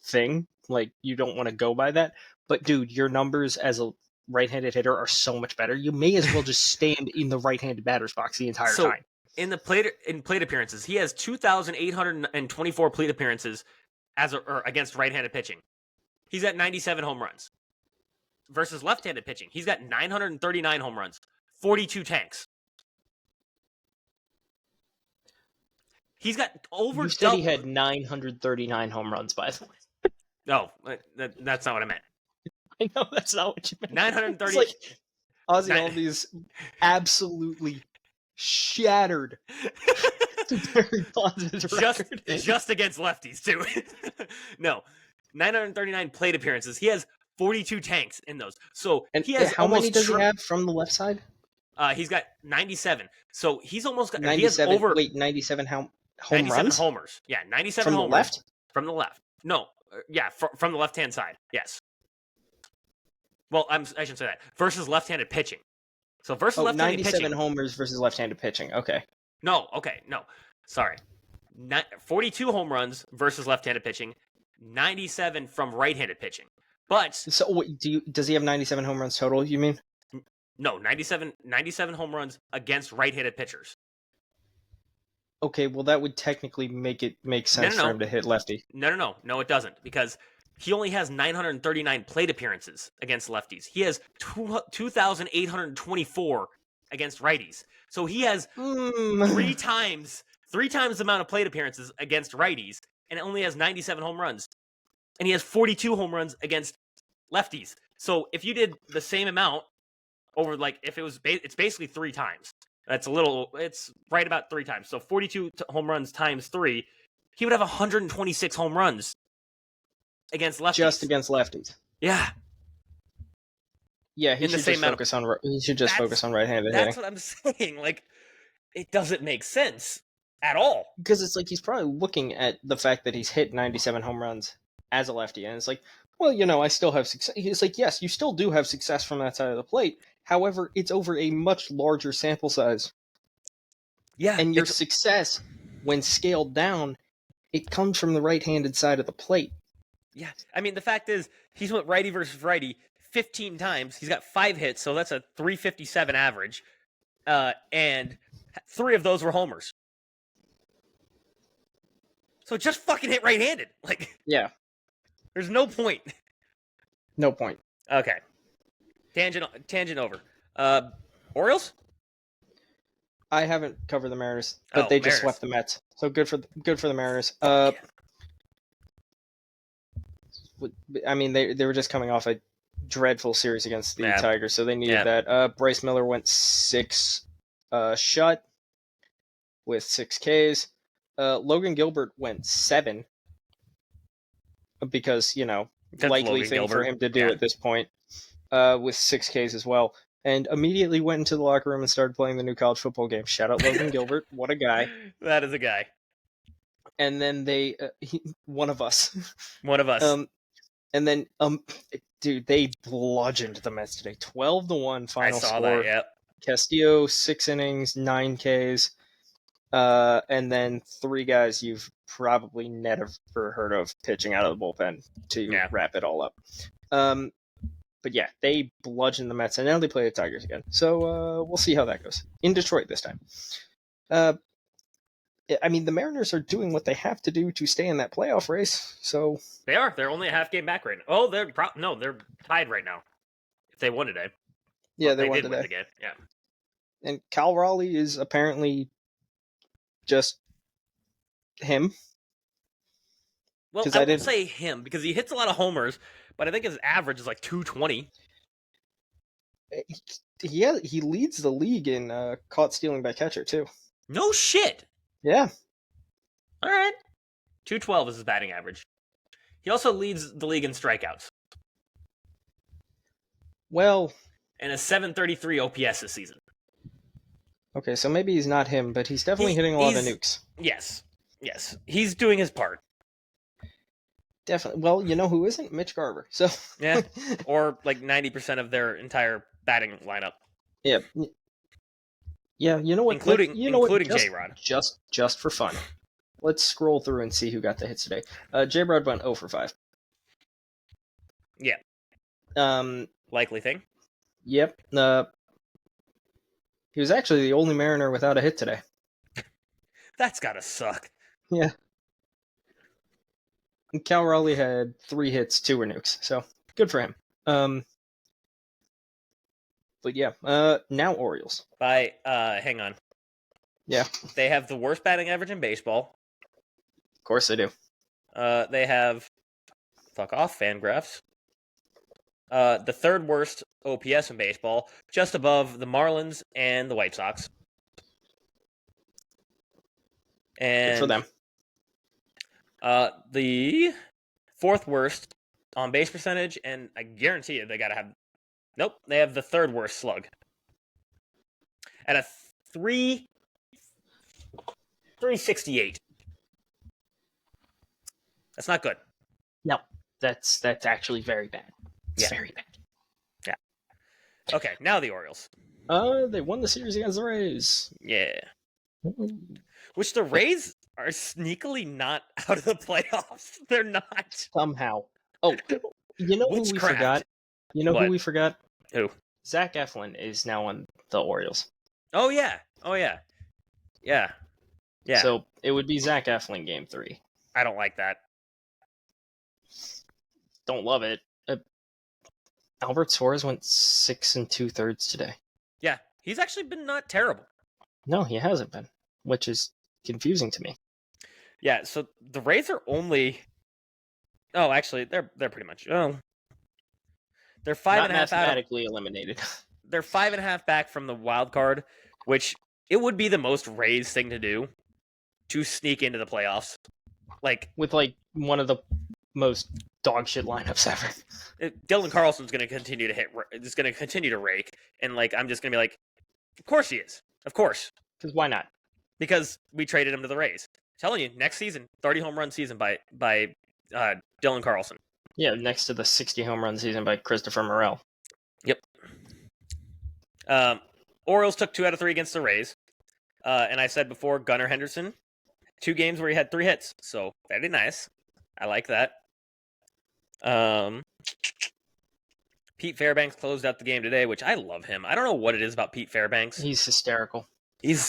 thing. Like, you don't want to go by that. But, dude, your numbers as a right-handed hitter are so much better. You may as well just stand in the right-handed batter's box the entire time. In plate appearances, he has 2,824 plate appearances against right-handed pitching. He's got 97 home runs. Versus left-handed pitching, he's got 939 home runs, 42 tanks. He's got over. You said he had 939 home runs, by the way. No, that's not what I meant. I know that's not what you meant. 930. It's like Ozzy Albies absolutely shattered Barry Bonds' record. Just against lefties, too. No, 939 plate appearances. He has 42 tanks in those. So and he has how many does he have from the left side? He's got 97. So he's almost got 97. He has over 97 home 97 runs? homers. Yeah, 97 from homers. The left? From the left. No, yeah, from the left-hand side. Yes. Well, I shouldn't say that. Versus left-handed pitching. So versus left-handed 97 pitching. homers versus left-handed pitching. Okay. No. Sorry. 42 home runs versus left-handed pitching. 97 from right-handed pitching. But so does he have 97 home runs total, you mean? No, 97 home runs against right-handed pitchers. Okay, well that would technically make sense for him to hit lefty. No, it doesn't, because he only has 939 plate appearances against lefties. He has 2,824 against righties. So he has 3 times the amount of plate appearances against righties, and only has 97 home runs. And he has 42 home runs against lefties. So if you did the same amount over, like, if it was, it's basically 3 times. It's right about 3 times. So 42 home runs times 3, he would have 126 home runs against lefties. Just against lefties. Yeah. Yeah, he should just focus on right-handed hitting. That's what I'm saying. Like, it doesn't make sense at all. Because it's like he's probably looking at the fact that he's hit 97 home runs as a lefty, and it's like, well, I still have success. It's like, yes, you still do have success from that side of the plate. However, it's over a much larger sample size. Yeah. And your success, when scaled down, it comes from the right-handed side of the plate. Yeah. I mean, the fact is, he's went righty versus righty 15 times. He's got 5 hits, so that's a 357 average. And 3 of those were homers. So just fucking hit right-handed. Like, yeah. There's no point. No point. Okay. Tangent over. Orioles? I haven't covered the Mariners, but they just swept the Mets. So good for the Mariners. Yeah. I mean, they were just coming off a dreadful series against the Tigers, so they needed that. Bryce Miller went 6 shut with 6 Ks. Logan Gilbert went 7 because, That's likely Logan thing Gilbert. for him to do at this point, with 6 Ks as well. And immediately went into the locker room and started playing the new college football game. Shout out Logan Gilbert. What a guy. That is a guy. And then one of us. One of us. And then, dude, they bludgeoned the Mets today. 12-1 final score. I saw that, yep. Castillo, 6 innings, 9 Ks. And then 3 guys you've probably never heard of pitching out of the bullpen to wrap it all up. But yeah, they bludgeoned the Mets, and now they play the Tigers again. So we'll see how that goes. In Detroit this time. I mean, the Mariners are doing what they have to do to stay in that playoff race. So they are. They're only a half game back right now. Oh, they're tied right now. If they won today. Yeah, they won did today. Win the game. Yeah. And Cal Raleigh is apparently just him. Well, I would say him because he hits a lot of homers, but I think his average is like 220. He leads the league in caught stealing by catcher too. No shit. Yeah. All right. 212 is his batting average. He also leads the league in strikeouts. Well, and a 733 OPS this season. Okay, so maybe he's not him, but he's definitely hitting a lot of nukes. Yes. He's doing his part. Definitely. Well, you know who isn't? Mitch Garver. So Yeah. Or like 90% of their entire batting lineup. yeah, yeah. You know what? Including Just J-Rod. just for fun, let's scroll through and see who got the hits today. J-Rod went 0 for 5. Yeah. Likely thing. Yep. He was actually the only Mariner without a hit today. That's gotta suck. Yeah. And Cal Raleigh had 3 hits, 2 were nukes, so good for him. But yeah, now Orioles. Hang on. Yeah. They have the worst batting average in baseball. Of course they do. They have, fuck off, Fangraphs. The third worst OPS in baseball, just above the Marlins and the White Sox. And Good for them. The fourth worst on base percentage, and I guarantee you they gotta have. Nope, they have the third worst slug at a 368. That's not good. No, that's actually very bad. It's Yeah. very bad. Yeah. Okay, now the Orioles. They won the series against the Rays. Yeah. Which the Rays are sneakily not out of the playoffs. They're not. Somehow. Oh, you know who we Witchcraft. forgot? You know What? who we forgot? Who? Zach Eflin is now on the Orioles. Oh yeah. Yeah. So it would be Zach Eflin game 3. I don't like that. Don't love it. Albert Suarez went 6 2/3 today. Yeah, he's actually been not terrible. No, he hasn't been, which is confusing to me. Yeah, so the Rays are only. Oh, actually, they're pretty much. Oh, they're 5.5 Not out. mathematically eliminated. They're 5.5 back from the wild card, which it would be the most Rays thing to do, to sneak into the playoffs. Like with one of the most dog shit lineups ever. Dylan Carlson's going to continue to hit. Is going to continue to rake, and I'm just going to be like, of course he is, of course. Because why not? Because we traded him to the Rays. I'm telling you, next season, 30 home run season by Dylan Carlson. Yeah, next to the 60 home run season by Christopher Morel. Yep. Orioles took 2 out of 3 against the Rays. And I said before, Gunnar Henderson, 2 games where he had 3 hits. So, very nice. I like that. Pete Fairbanks closed out the game today, which I love him. I don't know what it is about Pete Fairbanks. He's hysterical.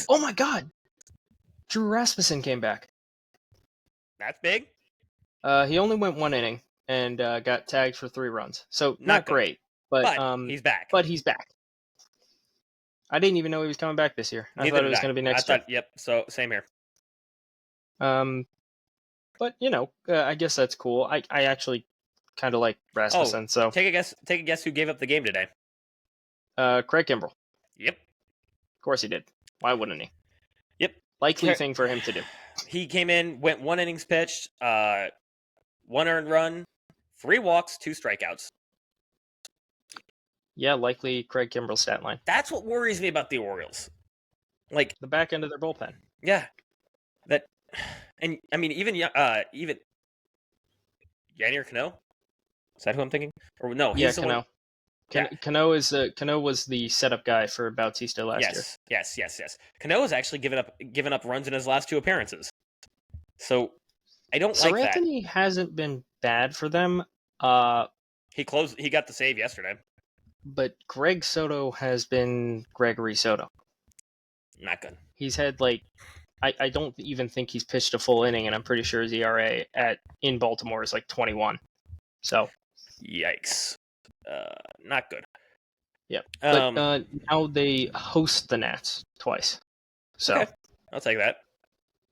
Oh my god! Drew Rasmussen came back. That's big. He only went 1 inning and got tagged for 3 runs. So not great, but he's back. But he's back. I didn't even know he was coming back this year. I thought it was going to be next year. Yep. So same here. But I guess that's cool. I actually kind of like Rasmussen. So take a guess. Take a guess who gave up the game today. Craig Kimbrell. Yep. Of course he did. Why wouldn't he? Yep. Likely thing for him to do. He came in, went 1 innings pitched, 1 earned run, 3 walks, 2 strikeouts. Yeah, likely Craig Kimbrell stat line. That's what worries me about the Orioles. Like the back end of their bullpen. Yeah. And I mean even Yanier Cano? Is that who I'm thinking? Or no, he's Cano. Cano was the setup guy for Bautista last year. Yes. Cano has actually given up runs in his last 2 appearances. So I don't like that. Anthony hasn't been bad for them. He got the save yesterday. But Greg Soto has been Gregory Soto. Not good. He's had I don't even think he's pitched a full inning, and I'm pretty sure his ERA in Baltimore is 21. So yikes. Not good. Yeah. But now they host the Nats twice. So okay. I'll take that.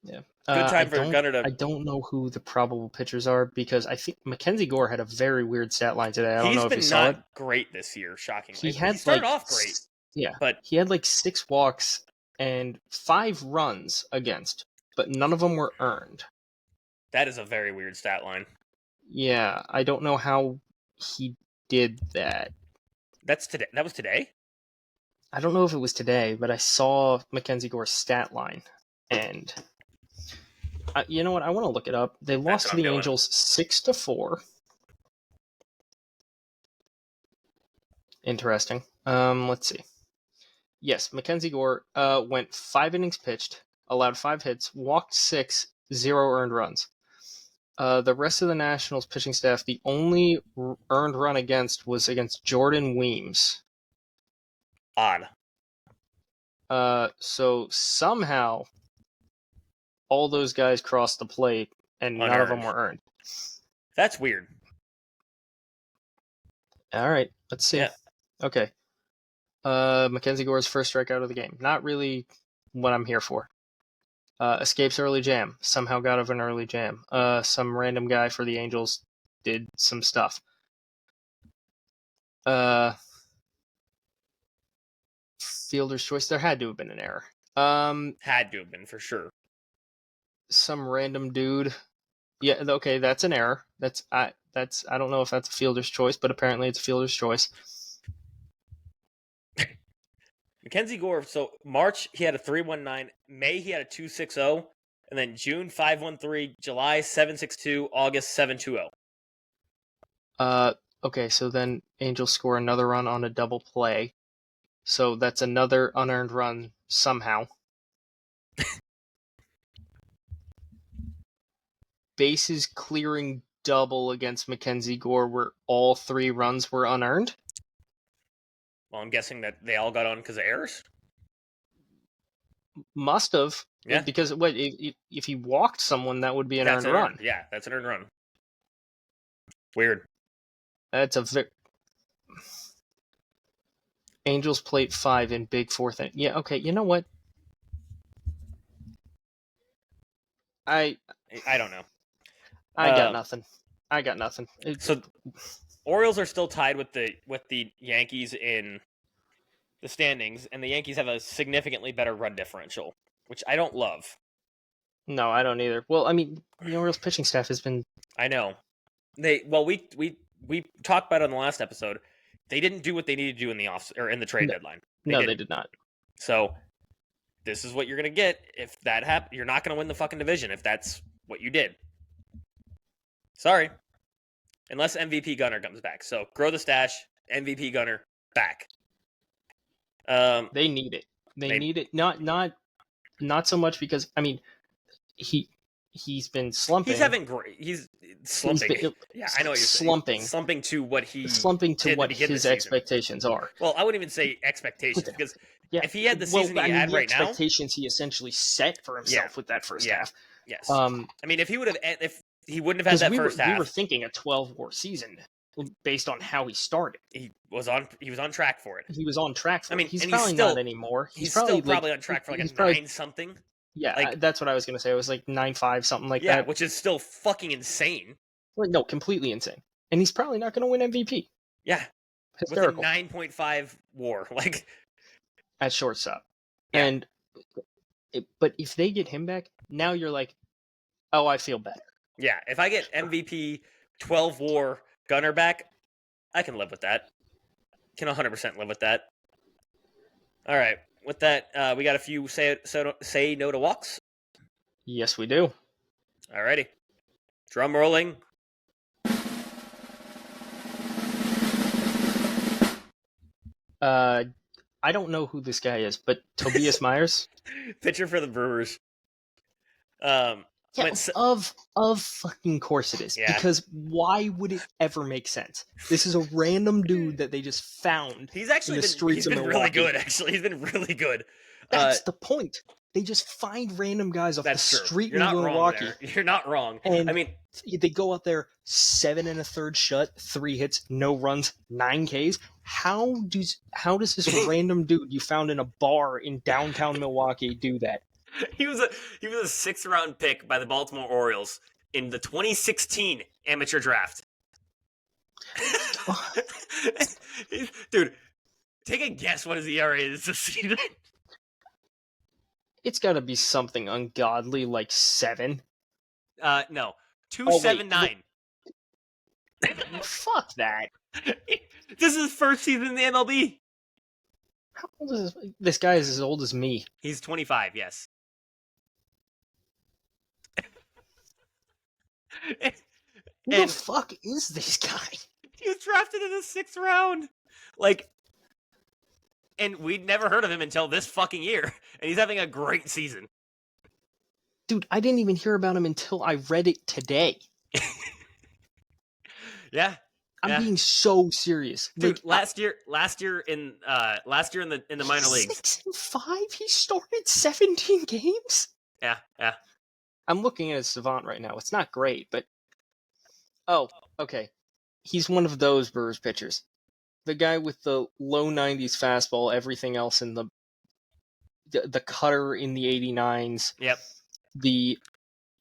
Yeah. Good time for Gunnar to. I don't know who the probable pitchers are because I think Mackenzie Gore had a very weird stat line today. I don't know if you saw it. He's been not great this year, shockingly. He started off great. Yeah. But he had 6 walks and 5 runs against, but none of them were earned. That is a very weird stat line. Yeah, I don't know how he did that. That's today. That was today? I don't know if it was today, but I saw Mackenzie Gore's stat line, and You know what? I want to look it up. They lost to the Angels 6-4. Interesting. Let's see. Yes, Mackenzie Gore went 5 innings pitched, allowed 5 hits, walked 6, 0 earned runs. The rest of the Nationals pitching staff, the only earned run was against Jordan Weems. Odd. So somehow all those guys crossed the plate and Unearned. None of them were earned. That's weird. All right, let's see. Yeah. Okay. Mackenzie Gore's first strikeout of the game. Not really what I'm here for. Escapes early jam. Somehow got of an early jam. Some random guy for the Angels did some stuff. Fielder's choice. There had to have been an error. Had to have been, for sure. Some random dude. Yeah, okay, that's an error. I don't know if that's a fielder's choice, but apparently it's a fielder's choice. Mackenzie Gore, so March he had a 3.19, May he had a 2.60, and then June 5.13, July 7.62, August 7.20. Okay, so then Angels score another run on a double play. So that's another unearned run somehow. Bases clearing double against Mackenzie Gore where all 3 runs were unearned. Well, I'm guessing that they all got on because of errors? Must have. Yeah. Because if he walked someone, that would be an earned run. Yeah, that's an earned run. Weird. That's a Angels plate 5 in big 4th inning. Yeah, okay, you know what? I don't know. I got nothing. So Orioles are still tied with the Yankees in the standings, and the Yankees have a significantly better run differential, which I don't love. No, I don't either. Well, I mean, the Orioles pitching staff has been. I know. We talked about it on the last episode. They didn't do what they needed to do in the trade deadline. They did not. So this is what you're gonna get if that happens. You're not gonna win the fucking division if that's what you did. Sorry. Unless MVP Gunner comes back. So grow the stash, MVP Gunner back. They need it. They need it. Not so much because he's been slumping. He's having great. He's slumping. Yeah, I know what you're slumping. Saying. Slumping to what his expectations are. Well, I wouldn't even say expectations because if he had the season he had right now, expectations he essentially set for himself with that first half. Yes. I mean, if he wouldn't have had that first half, we were thinking a 12-war season based on how he started. He was on track for it. He was on track for it. He's probably still, not anymore. He's still probably on track for like a 9-something. Yeah, that's what I was going to say. It was like 9.5, something like that. Yeah, which is still fucking insane. Well, no, completely insane. And he's probably not going to win MVP. Yeah. Hysterical. With a 9.5 WAR, at shortstop. Yeah. But if they get him back, now you're like, oh, I feel better. Yeah, if I get MVP 12 WAR Gunner back, I can live with that. Can 100% live with that. All right. With that, we got a few say no to walks. Yes, we do. Alrighty. Drum rolling. I don't know who this guy is, but Tobias Myers, pitcher for the Brewers. Of fucking course it is. Yeah. Because why would it ever make sense? This is a random dude that they just found. He's actually in the streets of Milwaukee. Really good. Actually, he's been really good. That's the point. They just find random guys off the street in Milwaukee. You're not wrong. And they go out there 7 1/3 shut, 3 hits, no runs, 9 Ks. How does this random dude you found in a bar in downtown Milwaukee do that? He was a 6th round pick by the Baltimore Orioles in the 2016 amateur draft. Dude, take a guess what his ERA is this season. It's got to be something ungodly like 7. No, 2.79. Fuck that. This is his first season in the MLB. How old is this guy? Is as old as me. He's 25. Yes. Who And the fuck is this guy? he was drafted in the 6th round. Like, and we'd never heard of him until this fucking year. And he's having a great season. Dude, I didn't even hear about him until I read it today. Yeah. I'm being so serious. Dude, like, last year in the minor leagues. 6-5? He started 17 games? Yeah. I'm looking at his Savant right now. It's not great, but oh, okay. He's one of those Brewers pitchers. The guy with the low 90s fastball, everything else in the cutter in the 89s. Yep. The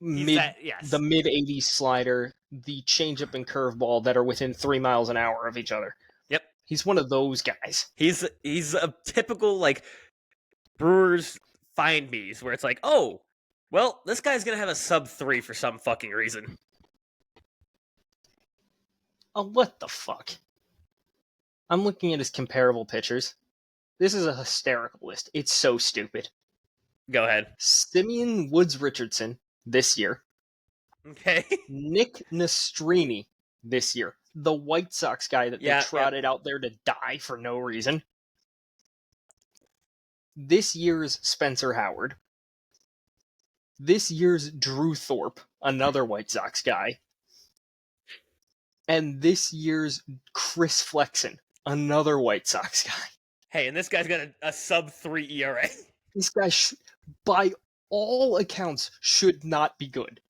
mid 80s slider, the changeup and curveball that are within 3 miles an hour of each other. Yep. He's one of those guys. He's a typical like Brewers find me's where it's like, oh, well, this guy's gonna have a sub-3 for some fucking reason. Oh, what the fuck? I'm looking at his comparable pitchers. This is a hysterical list. It's so stupid. Go ahead. Simeon Woods Richardson this year. Okay. Nick Nastrini this year. The White Sox guy that they trotted out there to die for no reason. This year's Spencer Howard. This year's Drew Thorpe, another White Sox guy. And this year's Chris Flexen, another White Sox guy. Hey, and this guy's got a sub-3 ERA. This guy, by all accounts, should not be good.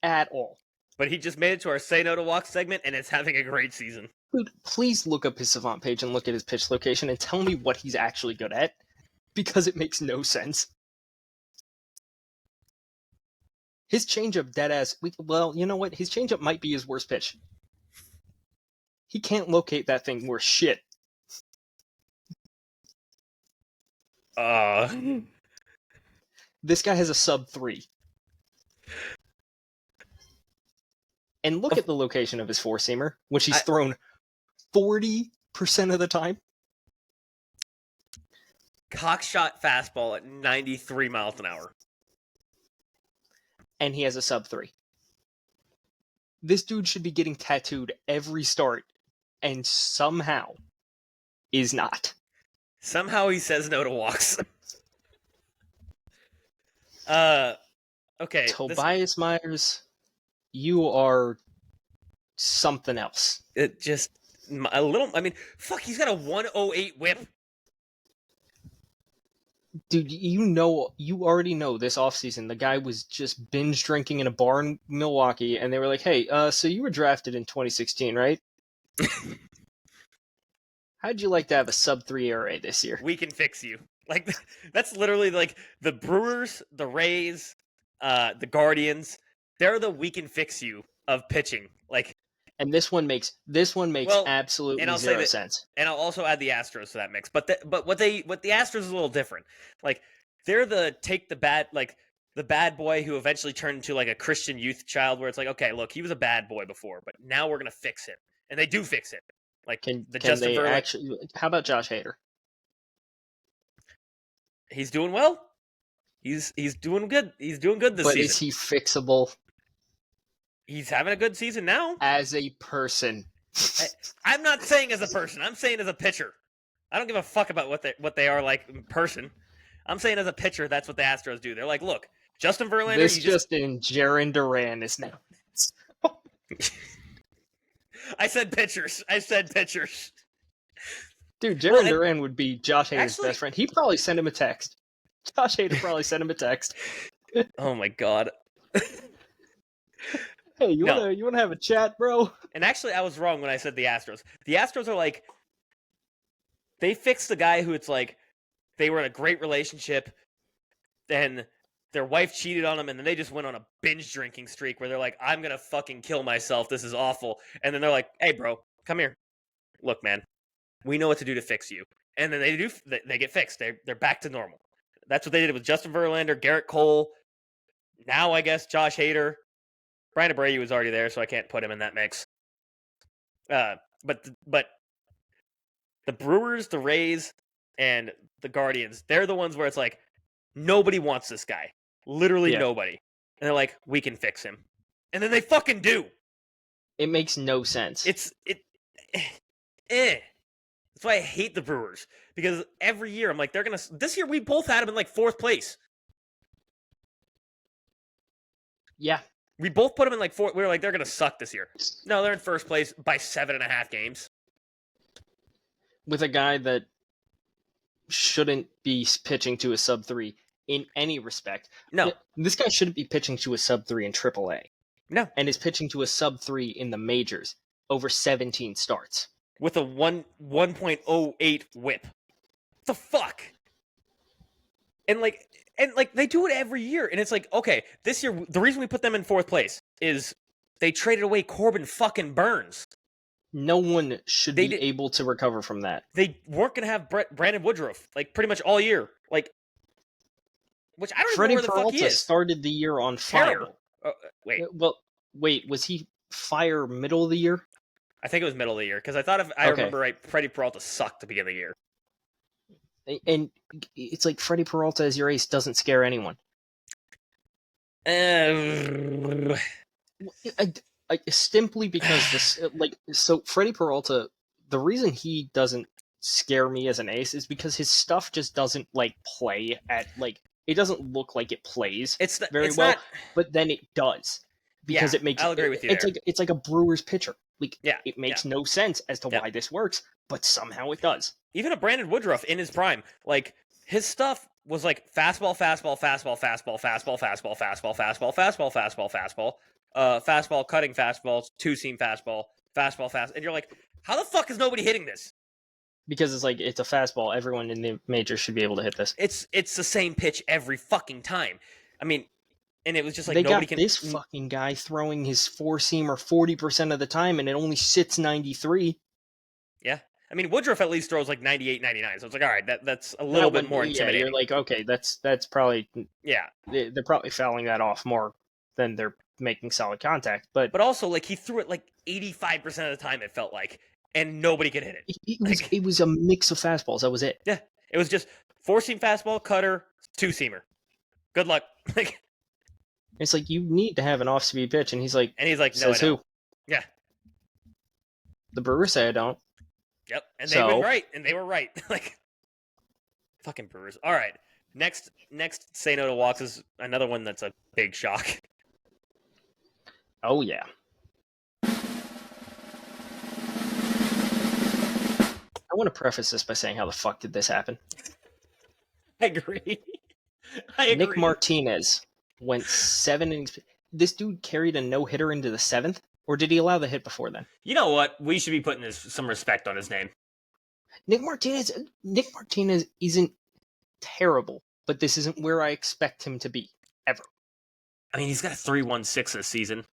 At all. But he just made it to our Say No to Walk segment, and it's having a great season. Dude, please look up his Savant page and look at his pitch location and tell me what he's actually good at. Because it makes no sense. His changeup, deadass. Well, you know what? His changeup might be his worst pitch. He can't locate that thing worth shit. This guy has a sub-3. And look at the location of his four-seamer, which he's thrown 40% of the time. Cockshot fastball at 93 miles an hour. And he has a sub-3. This dude should be getting tattooed every start, and somehow is not. Somehow he says no to walks. Okay. Tobias Myers, you are something else. It just a little. I mean, fuck. He's got a 108 whip. Dude, you already know this offseason the guy was just binge drinking in a bar in Milwaukee, and they were like, "Hey, so you were drafted in 2016, right? How'd you like to have a sub-3 ERA this year? We can fix you." Like that's literally like the Brewers, the Rays, the Guardians. They're the we can fix you of pitching. Like, and this one makes absolutely zero sense. And I'll also add the Astros to that mix. But what the Astros is a little different. Like they're the bad boy who eventually turned into like a Christian youth child, where it's like, okay, look, he was a bad boy before, but now we're gonna fix him, and they do fix him. Like Justin Verlander. How about Josh Hader? He's doing well. He's doing good. He's doing good this season. But is he fixable? He's having a good season now. As a person. I'm not saying as a person. I'm saying as a pitcher. I don't give a fuck about what they are like in person. I'm saying as a pitcher, that's what the Astros do. They're like, look, Justin Verlander. This just in Jarren Duran is now. I said pitchers. Dude, Jarren Duran would be Josh Hader's best friend. He'd probably send him a text. Josh Hader probably sent him a text. Oh my god. Hey, you wanna have a chat, bro? And actually, I was wrong when I said the Astros. The Astros are like, they fixed the guy who it's like, they were in a great relationship, then their wife cheated on him, and then they just went on a binge drinking streak where they're like, I'm gonna fucking kill myself, this is awful. And then they're like, hey bro, come here. Look, man, we know what to do to fix you. And then they get fixed. They're back to normal. That's what they did with Justin Verlander, Garrett Cole, now I guess Josh Hader. Brian Abreu was already there, so I can't put him in that mix. But the Brewers, the Rays, and the Guardians, they're the ones where it's like, nobody wants this guy. Literally nobody. And they're like, we can fix him. And then they fucking do. It makes no sense. That's why I hate the Brewers. Because every year I'm like, they're gonna. This year we both had them in like 4th place. Yeah. We both put them in like 4th. We were like, they're gonna suck this year. No, they're in 1st place by 7.5 games. With a guy that shouldn't be pitching to a sub-3 in any respect. No. This guy shouldn't be pitching to a sub-3 in AAA. No. And is pitching to a sub-3 in the majors over 17 starts. With a 1.08 whip. What the fuck? And they do it every year. And it's like, okay, this year, the reason we put them in 4th place is they traded away Corbin fucking Burns. No one should be able to recover from that. They weren't going to have Brandon Woodruff, like, pretty much all year. Like, which I don't even know where the fuck he is. Started the year on fire. Wait. Was he fire middle of the year? I think it was middle of the year, because I thought if I remember right, Freddie Peralta sucked to begin the year. And it's like Freddie Peralta as your ace doesn't scare anyone. Simply because this, so Freddie Peralta, the reason he doesn't scare me as an ace is because his stuff just doesn't play at it doesn't look like it plays very well, but then it does because it makes. I'll agree with you. It's like a Brewers pitcher. It makes yeah. no sense as to why this works, but somehow it does. Even a Brandon Woodruff in his prime, his stuff was fastball, fastball, fastball, fastball, fastball, fastball, fastball, fastball, fastball, fastball, fastball, fastball, cutting fastballs, 2-seam fastball, fast, and you're like, how the fuck is nobody hitting this? Because it's a fastball. Everyone in the majors should be able to hit this. It's the same pitch every fucking time. I mean, and it was just they nobody got this fucking guy throwing his 4-seamer 40% of the time, and it only sits 93. Yeah. I mean, Woodruff at least throws 98, 99. So it's all right, that's a little bit more intimidating. You're like, okay, that's probably... Yeah. They're probably fouling that off more than they're making solid contact. But also, he threw it 85% of the time, it felt like, and nobody could hit it. It was a mix of fastballs. That was it. Yeah. It was just 4-seam fastball, cutter, 2-seamer. Good luck. It's you need to have an off-speed pitch, and he's like... And he's like, no, says who? Yeah. The Brewers say I don't. Yep, and they were right, and they were right. Fucking Brewers. All right, next, say no to walks is another one that's a big shock. Oh yeah. I want to preface this by saying how the fuck did this happen? I agree. Nick Martinez went 7 innings. This dude carried a no-hitter into the 7th, or did he allow the hit before then? You know what? We should be putting some respect on his name. Nick Martinez isn't terrible, but this isn't where I expect him to be, ever. I mean, he's got a 3.16 this season.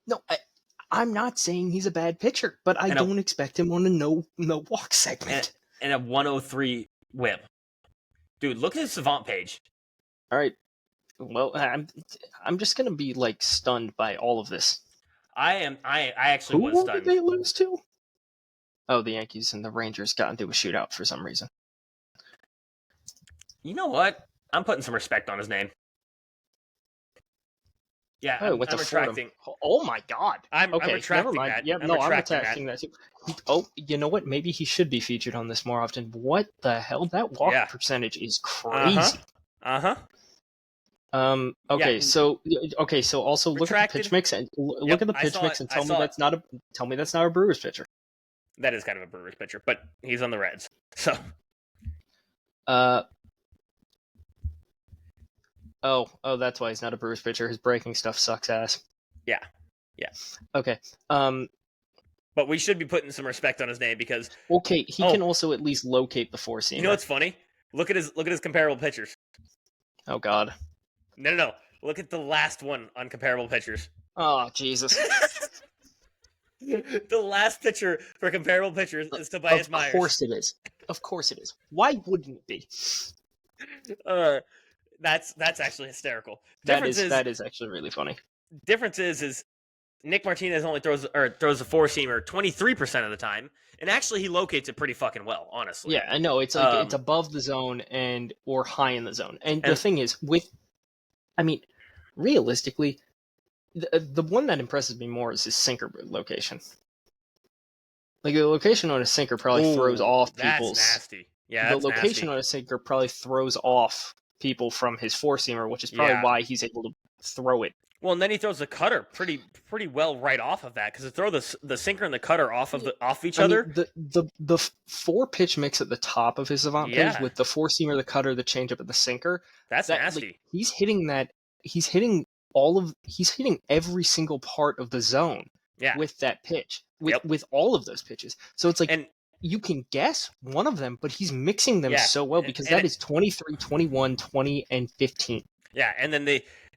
No, I'm not saying he's a bad pitcher, but I don't expect him on a no walk segment. And a 103 whip. Dude, look at his Savant page. All right. Well, I'm just gonna be stunned by all of this. I actually was stunned. Who did they lose to? Oh, the Yankees and the Rangers got into a shootout for some reason. You know what? I'm putting some respect on his name. Yeah, I'm retracting. Oh my god. I'm retracting that. Yeah, I'm retracting that too. You know what? Maybe he should be featured on this more often. What the hell? That walk percentage is crazy. Okay, so also look at the pitch mix and look at the pitch mix and tell me that's not a Brewers pitcher. That is kind of a Brewers pitcher, but he's on the Reds. So Oh, that's why he's not a Brewers pitcher. His breaking stuff sucks ass. Yeah. Okay. But we should be putting some respect on his name because he can also at least locate the 4-seamer. You know what's funny? Look at his comparable pitchers. Oh god. No. Look at the last one on comparable pitchers. Oh Jesus. The last pitcher for comparable pitchers is Tobias Myers. Of course it is. Why wouldn't it be? That's actually hysterical. That is actually really funny. Difference is Nick Martinez only throws a 4-seamer 23% of the time, and actually he locates it pretty fucking well, honestly. Yeah, I know. It's it's above the zone or high in the zone. And the thing is, realistically, the one that impresses me more is his sinker location. Like, the location on a sinker probably throws off people's... That's nasty. Yeah, the that's location nasty. on a sinker probably throws off people from his four-seamer, which is probably why he's able to throw it. Well, and then he throws the cutter pretty well right off of that, because to throw the sinker and the cutter off each other. The 4-pitch mix at the top of his avant pitch with the four-seamer, the cutter, the changeup, and the sinker. That's nasty. Like, he's hitting that. He's hitting every single part of the zone. With that pitch, with all of those pitches. So it's like, and you can guess one of them, but he's mixing them so well, because that is 23, 21, 20, and 15. Yeah, and then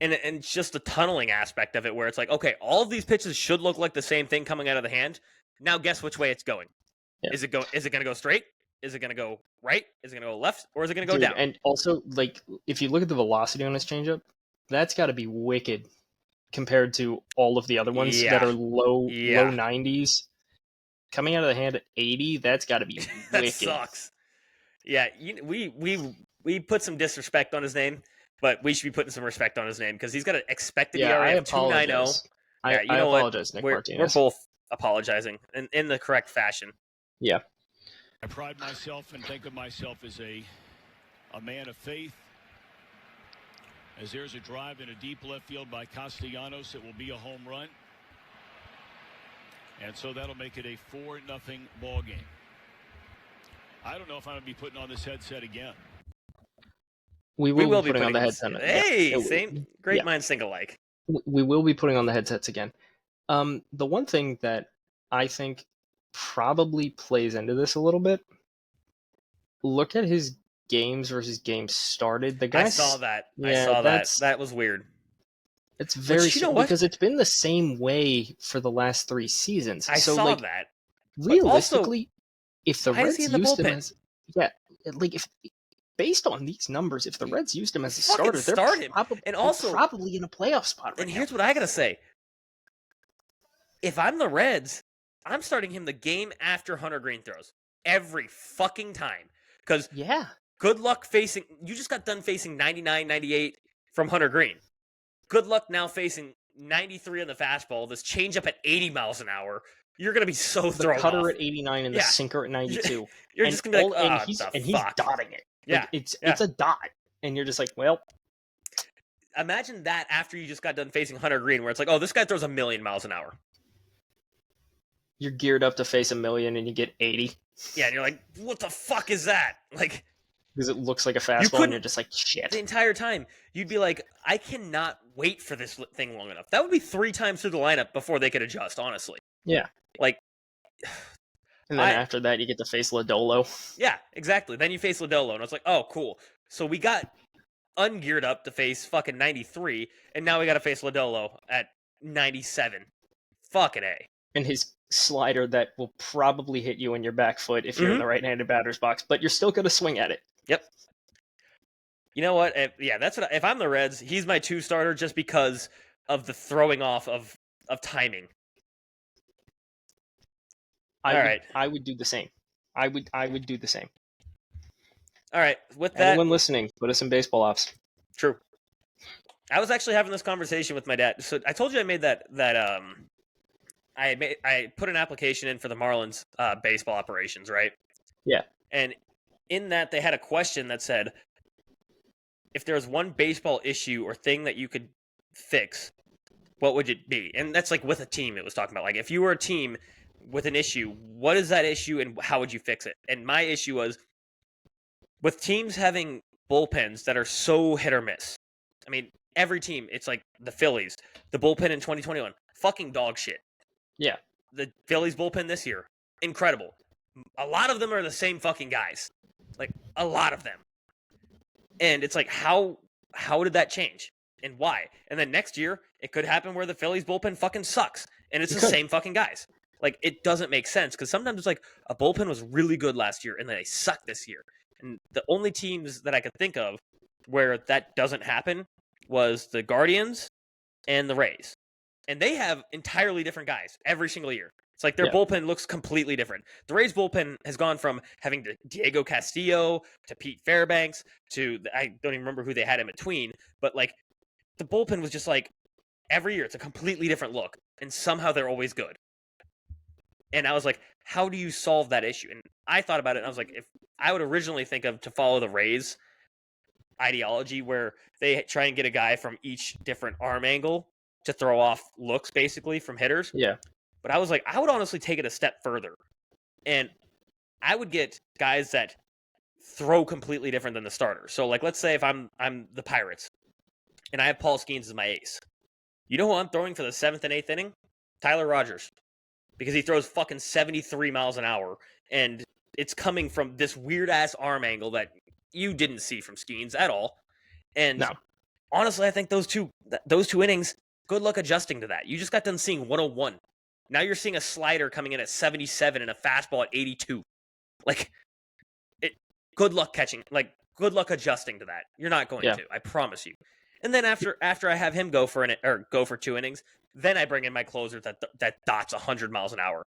and just the tunneling aspect of it, where it's like, okay, all of these pitches should look like the same thing coming out of the hand. Now guess which way it's going. Yeah. Is it going to go straight? Is it going to go right? Is it going to go left? Or is it going to go down? And also, like, if you look at the velocity on his changeup, that's got to be wicked compared to all of the other ones that are low 90s. Coming out of the hand at 80, that's got to be that wicked. Sucks. Yeah, we put some disrespect on his name, but we should be putting some respect on his name, because he's got an expected ERA of 2.90. I apologize, Nick Martinez. We're both apologizing in the correct fashion. Yeah. I pride myself and think of myself as a man of faith. As there's a drive in a deep left field by Castellanos, it will be a home run. And so that'll make it a 4-0 ball game. I don't know if I'm going to be putting on this headset again. We will be putting on the headset. Hey, same. Great minds think alike. We will be putting on the headsets again. The one thing that I think probably plays into this a little bit, look at his games versus games started. The guy, I saw that. I saw that. That was weird. It's very because it's been the same way for the last 3 seasons. I saw that. Realistically, if the Reds used him as if based on these numbers, if the Reds used him as a starter, they're probably in a playoff spot right now. Here's what I gotta say: if I'm the Reds, I'm starting him the game after Hunter Green throws every fucking time, because good luck facing. You just got done facing 99, 98 from Hunter Green. Good luck now facing 93 on the fastball, this changeup at 80 miles an hour. You're going to be so thrown off. The cutter at 89 and the sinker at 92. You're just going to be like, he's dotting it. Yeah. Like, it's a dot. And you're just like, well. Imagine that after you just got done facing Hunter Green, where it's like, oh, this guy throws 1,000,000 miles an hour. You're geared up to face 1,000,000 and you get 80. Yeah, and you're like, what the fuck is that? Like, because it looks like a fastball, and you're just like, shit. The entire time, you'd be like, I cannot wait for this thing long enough. That would be 3 times through the lineup before they could adjust, honestly. Yeah. Like, and then after that, you get to face Lodolo. Yeah, exactly. Then you face Lodolo, and it's like, oh, cool. So we got ungeared up to face fucking 93, and now we got to face Lodolo at 97. Fucking A. And his slider that will probably hit you in your back foot if you're in the right-handed batter's box, but you're still going to swing at it. Yep. You know what? That's what. If I'm the Reds, he's my 2 starter just because of the throwing off of timing. I would do the same. I would do the same. All right. With that, anyone listening, put us in baseball ops. True. I was actually having this conversation with my dad. So I told you I made that I put an application in for the Marlins baseball operations, right? Yeah. And in that, they had a question that said, if there was one baseball issue or thing that you could fix, what would it be? And that's like with a team it was talking about. Like, if you were a team with an issue, what is that issue and how would you fix it? And my issue was, with teams having bullpens that are so hit or miss. I mean, every team, it's like the Phillies, the bullpen in 2021, fucking dog shit. Yeah. The Phillies bullpen this year, incredible. A lot of them are the same fucking guys. Like, a lot of them. And it's like, how did that change? And why? And then next year, it could happen where the Phillies bullpen fucking sucks. And it's the same fucking guys. Like, it doesn't make sense. Because sometimes it's like, a bullpen was really good last year, and then they suck this year. And the only teams that I could think of where that doesn't happen was the Guardians and the Rays. And they have entirely different guys every single year. It's like their bullpen looks completely different. The Rays bullpen has gone from having Diego Castillo to Pete Fairbanks to, I don't even remember who they had in between, but like the bullpen was just like Every year, it's a completely different look, and somehow they're always good. And I was like, how do you solve that issue? And I thought about it, and I was like, if I would originally think of to follow the Rays ideology, where they try and get a guy from each different arm angle to throw off looks, basically, from hitters. Yeah. But I was like, I would honestly take it a step further. And I would get guys that throw completely different than the starter. So, like, let's say if I'm the Pirates, and I have Paul Skeens as my ace. You know who I'm throwing for the 7th and 8th inning? Tyler Rogers. Because he throws fucking 73 miles an hour, and it's coming from this weird-ass arm angle that you didn't see from Skeens at all. And No. honestly, I think those two innings, good luck adjusting to that. You just got done seeing 101. Now you're seeing a slider coming in at 77 and a fastball at 82. Like, good luck catching. Like, good luck adjusting to that. You're not going to. I promise you. And then after I have him go for 2 innings, then I bring in my closer that dots 100 miles an hour.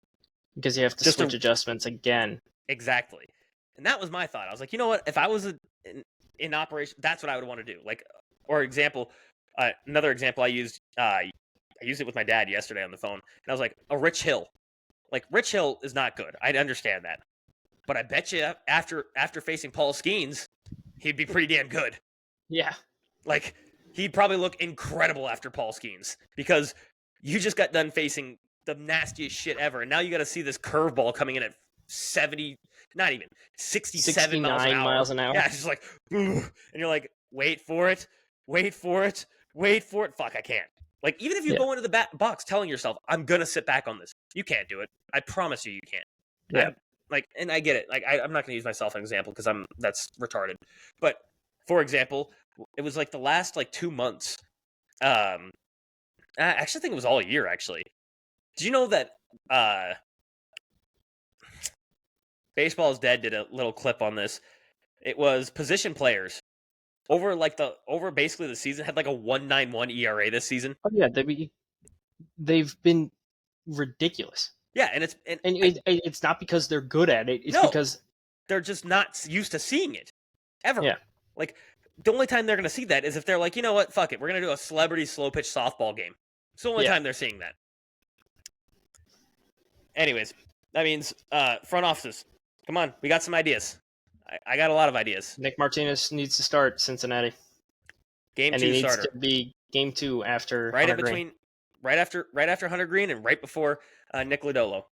Because you have to switch adjustments again. Exactly. And that was my thought. I was like, you know what? If I was in operation, that's what I would want to do. Like, or example, another example I used it with my dad yesterday on the phone, and I was like, a Rich Hill. Like, Rich Hill is not good. I understand that. But I bet you after facing Paul Skeens, he'd be pretty damn good. Yeah. Like, he'd probably look incredible after Paul Skeens, because you just got done facing the nastiest shit ever, and now you got to see this curveball coming in at 67 miles an hour. Yeah, it's just like, and you're like, wait for it. Fuck, I can't. Like, even if you go into the box telling yourself, I'm gonna sit back on this, you can't do it. I promise you can't. Yeah. And I get it. Like, I'm not gonna use myself as an example because that's retarded. But for example, it was like the last 2 months. I actually think it was all year. Actually, do you know that Baseball is Dead did a little clip on this? It was position players over basically the season had like a 1.91 ERA this season. Oh yeah, they've been ridiculous. Yeah, and it's not because they're good at it. It's because they're just not used to seeing it ever. Yeah. Like, the only time they're going to see that is if they're like, you know what, fuck it, we're going to do a celebrity slow pitch softball game. It's the only time they're seeing that. Anyways, that means front offices. Come on, we got some ideas. I got a lot of ideas. Nick Martinez needs to start Cincinnati. Game 2 and he starter. needs to be game 2 after right Hunter in between, Green. right after Hunter Green and right before Nick Lodolo.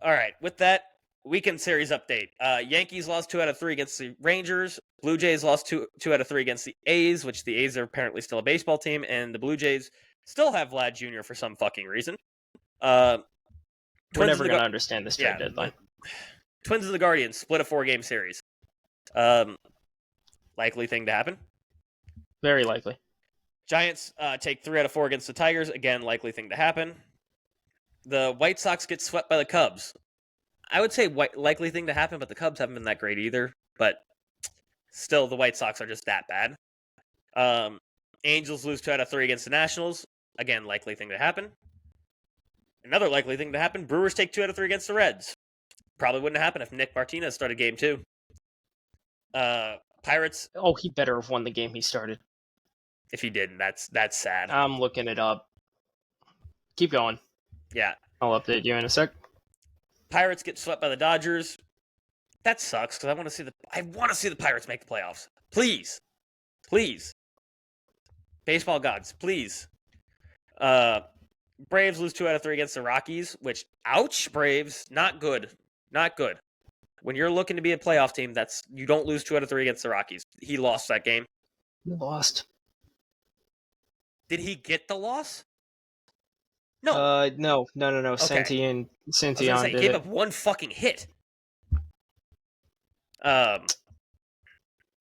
All right, with that, weekend series update. Yankees lost 2 out of 3 against the Rangers. Blue Jays lost 2 out of 3 against the A's, which the A's are apparently still a baseball team, and the Blue Jays still have Vlad Jr. for some fucking reason. We're never going to understand this trade deadline. Twins and the Guardians split a 4-game series. Likely thing to happen. Very likely. Giants take 3 out of 4 against the Tigers. Again, likely thing to happen. The White Sox get swept by the Cubs. I would say likely thing to happen, but the Cubs haven't been that great either. But still, the White Sox are just that bad. Angels lose 2 out of 3 against the Nationals. Again, likely thing to happen. Another likely thing to happen, Brewers take 2 out of 3 against the Reds. Probably wouldn't happen if Nick Martinez started game 2. Pirates. Oh, he better have won the game he started. If he didn't, that's sad. I'm looking it up. Keep going. Yeah. I'll update you in a sec. Pirates get swept by the Dodgers. That sucks because I want to see the Pirates make the playoffs. Please. Baseball gods, please. Braves lose 2 out of 3 against the Rockies, which, ouch, Braves, not good. When you're looking to be a playoff team, you don't lose 2 out of 3 against the Rockies. He lost that game. He lost. Did he get the loss? No. No. Okay. Santillan He gave up 1 fucking hit.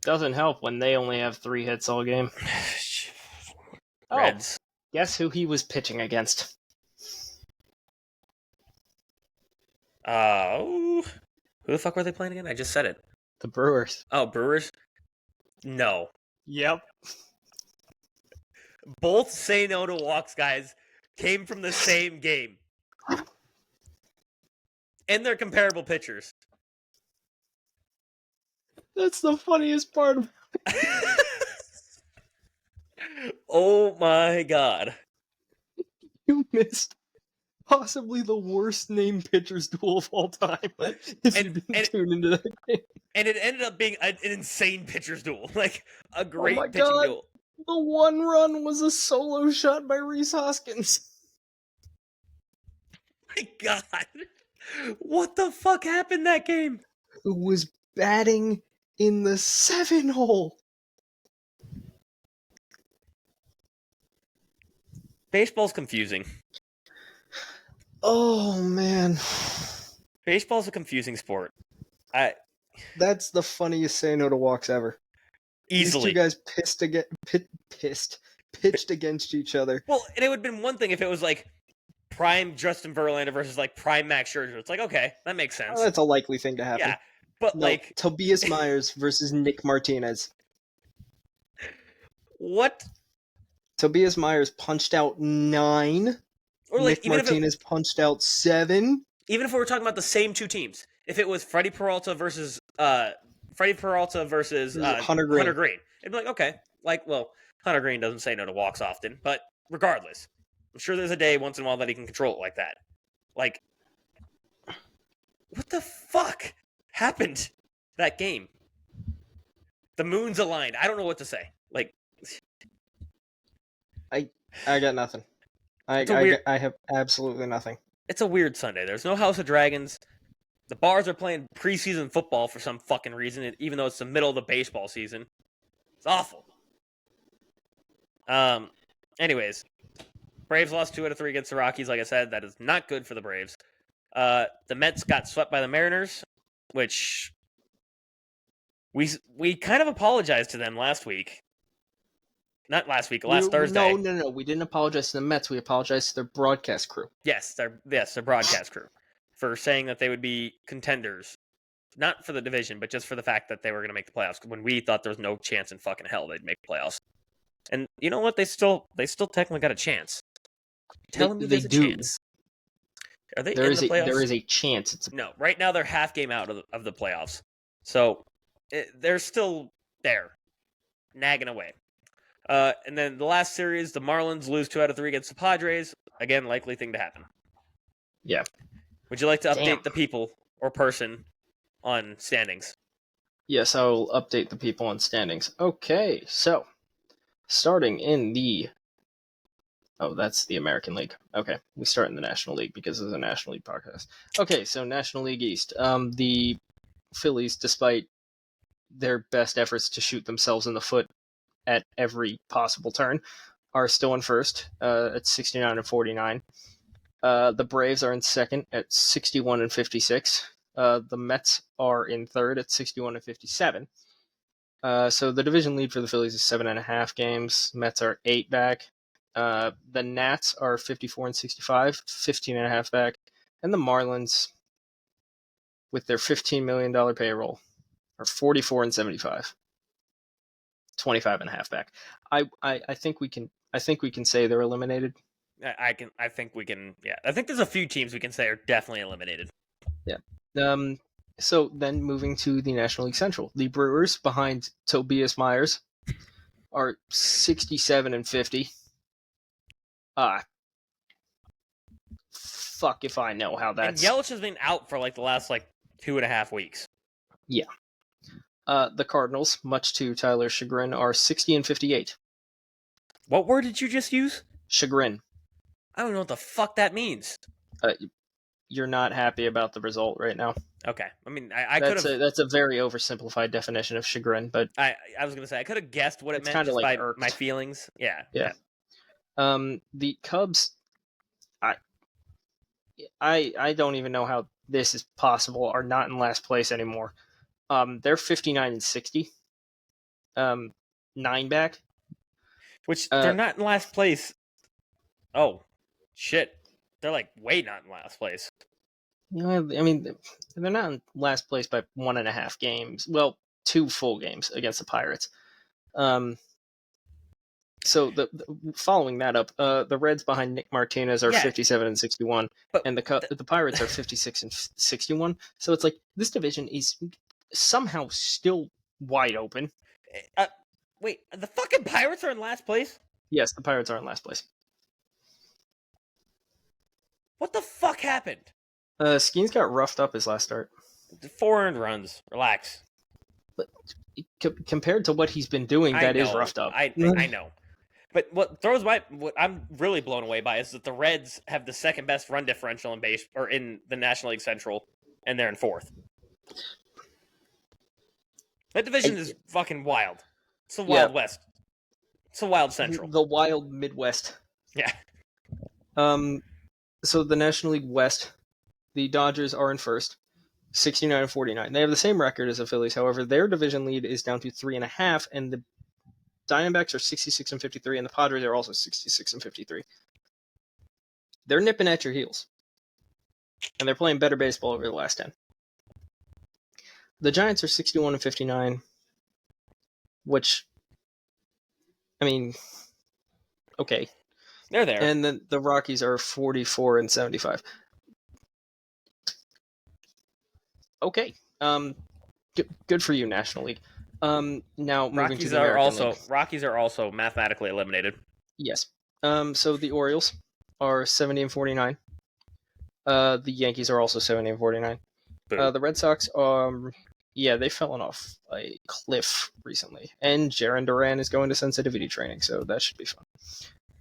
Doesn't help when they only have 3 hits all game. Reds. Guess who he was pitching against? Who the fuck were they playing again? I just said it. The Brewers. Oh, Brewers? No. Yep. Both say no to walks guys came from the same game. And they're comparable pitchers. That's the funniest part of Oh my god. You missed possibly the worst named pitchers duel of all time. If you didn't tune into that game. And it ended up being an insane pitcher's duel. Like, a great my pitching God. duel. The one run was a solo shot by Rhys Hoskins. My god. What the fuck happened that game? Who was batting in the 7-hole. Baseball's confusing. Oh, man. Baseball's a confusing sport. That's the funniest say no to walks ever. Easily. These two guys pitched against each other. Well, and it would have been one thing if it was like prime Justin Verlander versus like prime Max Scherzer. It's like, okay, that makes sense. Oh, that's a likely thing to happen. Yeah, but no, like Tobias Myers versus Nick Martinez. What? Tobias Myers punched out 9. Or like Nick Martinez punched out 7. Even if we were talking about the same two teams, if it was Freddie Peralta versus Hunter Green, it'd be like, okay, like, well, Hunter Green doesn't say no to walks often, but regardless, I'm sure there's a day once in a while that he can control it like that. Like, what the fuck happened that game? The moons aligned. I don't know what to say. Like, I got nothing. I have absolutely nothing. It's a weird Sunday. There's no House of Dragons. The Bars are playing preseason football for some fucking reason, even though it's the middle of the baseball season. It's awful. Anyways, Braves lost 2 out of 3 against the Rockies. Like I said, that is not good for the Braves. The Mets got swept by the Mariners, which we kind of apologized to them last week. Not last week, last Thursday. No. We didn't apologize to the Mets. We apologized to their broadcast crew. Yes, their broadcast crew for saying that they would be contenders, not for the division, but just for the fact that they were going to make the playoffs. When we thought there was no chance in fucking hell they'd make the playoffs, and you know what? They still technically got a chance. Tell me there's a chance. Are they in the playoffs? There is a chance. No, right now they're half game out of the playoffs, so they're still there, nagging away. And then the last series, the Marlins lose 2 out of 3 against the Padres. Again, likely thing to happen. Yeah. Would you like to update the people or person on standings? Yes, I will update the people on standings. Okay, so starting in the... Oh, that's the American League. Okay, we start in the National League because it's a National League podcast. Okay, so National League East. The Phillies, despite their best efforts to shoot themselves in the foot at every possible turn, are still in first at 69 and 49. The Braves are in second at 61 and 56. The Mets are in third at 61 and 57. So the division lead for the Phillies is 7.5 games. Mets are 8 back. The Nats are 54 and 65, 15.5 back. And the Marlins, with their $15 million payroll, are 44 and 75. 25.5 back. I think we can say they're eliminated. I think we can. Yeah, I think there's a few teams we can say are definitely eliminated. Yeah. So then moving to the National League Central, the Brewers behind Tobias Myers are 67 and 50. Fuck if I know how that's. And Yelich has been out for like the last 2.5 weeks. Yeah. The Cardinals, much to Tyler's chagrin, are 60 and 58. What word did you just use? Chagrin. I don't know what the fuck that means. You're not happy about the result right now. Okay. I mean, I could have... That's a very oversimplified definition of chagrin, but... I was going to say, I could have guessed what it meant just by my feelings. Yeah. The Cubs... I don't even know how this is possible, are not in last place anymore. They're 59 and 60. 9 back. Which, they're not in last place. Oh, shit. They're way not in last place. I mean, they're not in last place by 1.5 games. Well, 2 full games against the Pirates. So following that up, the Reds behind Nick Martinez are 57 and 61, and the Pirates are 56 and 61. So it's this division is somehow still wide open. Wait, the fucking Pirates are in last place? Yes, the Pirates are in last place. What the fuck happened? Skeens got roughed up his last start. 4 earned runs. Relax. Compared to what he's been doing, that is roughed up. I know. But what I'm really blown away by is that the Reds have the second best run differential in the National League Central, and they're in fourth. That division is fucking wild. It's the Wild West. It's the Wild Central. The Wild Midwest. Yeah. So the National League West, the Dodgers are in first, 69-49. They have the same record as the Phillies. However, their division lead is down to 3.5, and the Diamondbacks are 66-53, and the Padres are also 66-53. They're nipping at your heels, and they're playing better baseball over the last 10. The Giants are 61-59, which, I mean, okay. They're there. And then the Rockies are 44-75. Okay. Good for you, National League. Now moving to the American League. Rockies are also mathematically eliminated. Yes. So the Orioles are 70-49. The Yankees are also 70-49. The Red Sox they've fallen off a cliff recently, and Jarren Duran is going to sensitivity training, so that should be fun.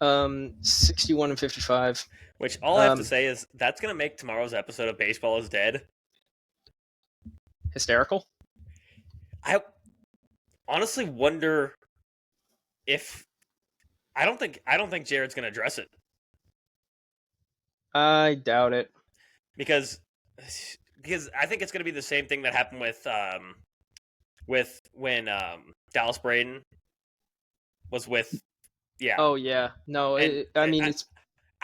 61-55. Which all I have to say is that's going to make tomorrow's episode of Baseball is Dead hysterical. I honestly wonder if I don't think Jared's going to address it. I doubt it. Because I think it's going to be the same thing that happened with when Dallas Braden was with. Yeah. Oh yeah. No, I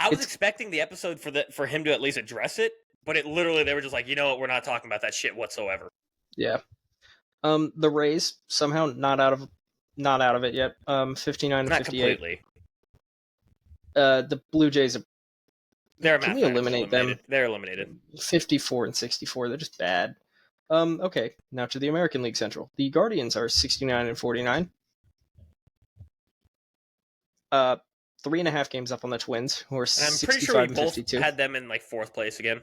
was expecting the episode for him to at least address it, but they were just like, you know what, we're not talking about that shit whatsoever. Yeah. The Rays somehow not out of it yet. 59-58. Not completely. The Blue Jays can we eliminate them? They're eliminated. 54-64. They're just bad. Okay. Now to the American League Central. The Guardians are 69-49. 3.5 games up on the Twins, who are 65-52. I'm pretty sure we both had them in like fourth place again.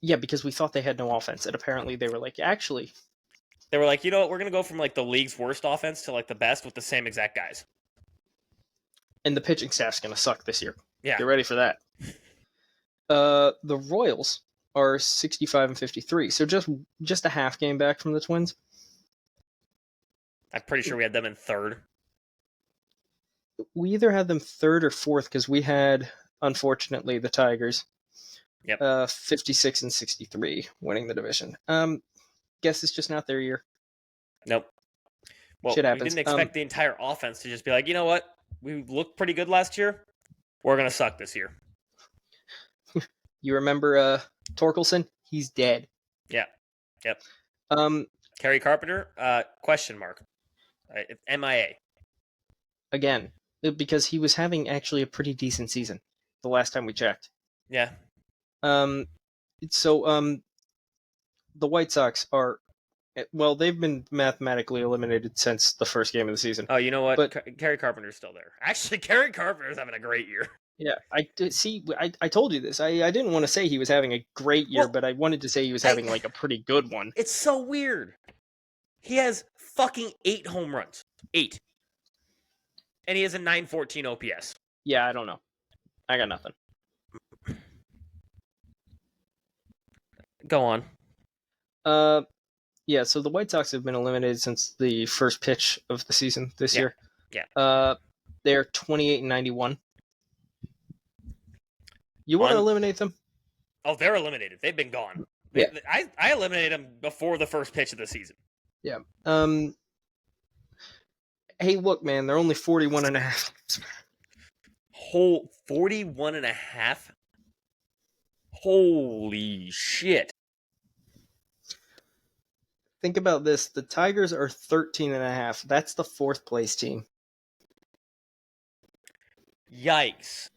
Yeah, because we thought they had no offense, and apparently they were like, actually. They were like, you know what, we're going to go from like the league's worst offense to like the best with the same exact guys. And the pitching staff's going to suck this year. Yeah. Get ready for that. The Royals are 65-53, so just a half game back from the Twins. I'm pretty sure we had them in third. We either had them third or fourth because we had, unfortunately, the Tigers. Yep. 56-63, winning the division. Guess it's just not their year. Nope. Well, Shit we happens. didn't expect the entire offense to just be like, you know what? We looked pretty good last year. We're gonna suck this year. You remember Torkelson? He's dead. Yeah. Yep. Kerry Carpenter? Question mark. MIA. Again, because he was having actually a pretty decent season the last time we checked. Yeah. So the White Sox are, well, they've been mathematically eliminated since the first game of the season. Oh, you know what? But Kerry Carpenter's still there. Actually, Kerry Carpenter's having a great year. Yeah, I told you this. I didn't want to say he was having a great year, but I wanted to say he was having like a pretty good one. It's so weird. He has fucking 8 home runs. 8. And he has a 914 OPS. Yeah, I don't know. I got nothing. Go on. Yeah, so the White Sox have been eliminated since the first pitch of the season this year. Yeah. They're 28-91. You want to eliminate them? Oh, they're eliminated. They've been gone. Yeah. I eliminated them before the first pitch of the season. Yeah. Hey, look, man, they're only 41.5. Whole 41.5? Holy shit. Think about this. The Tigers are 13.5. That's the 4th place team. Yikes.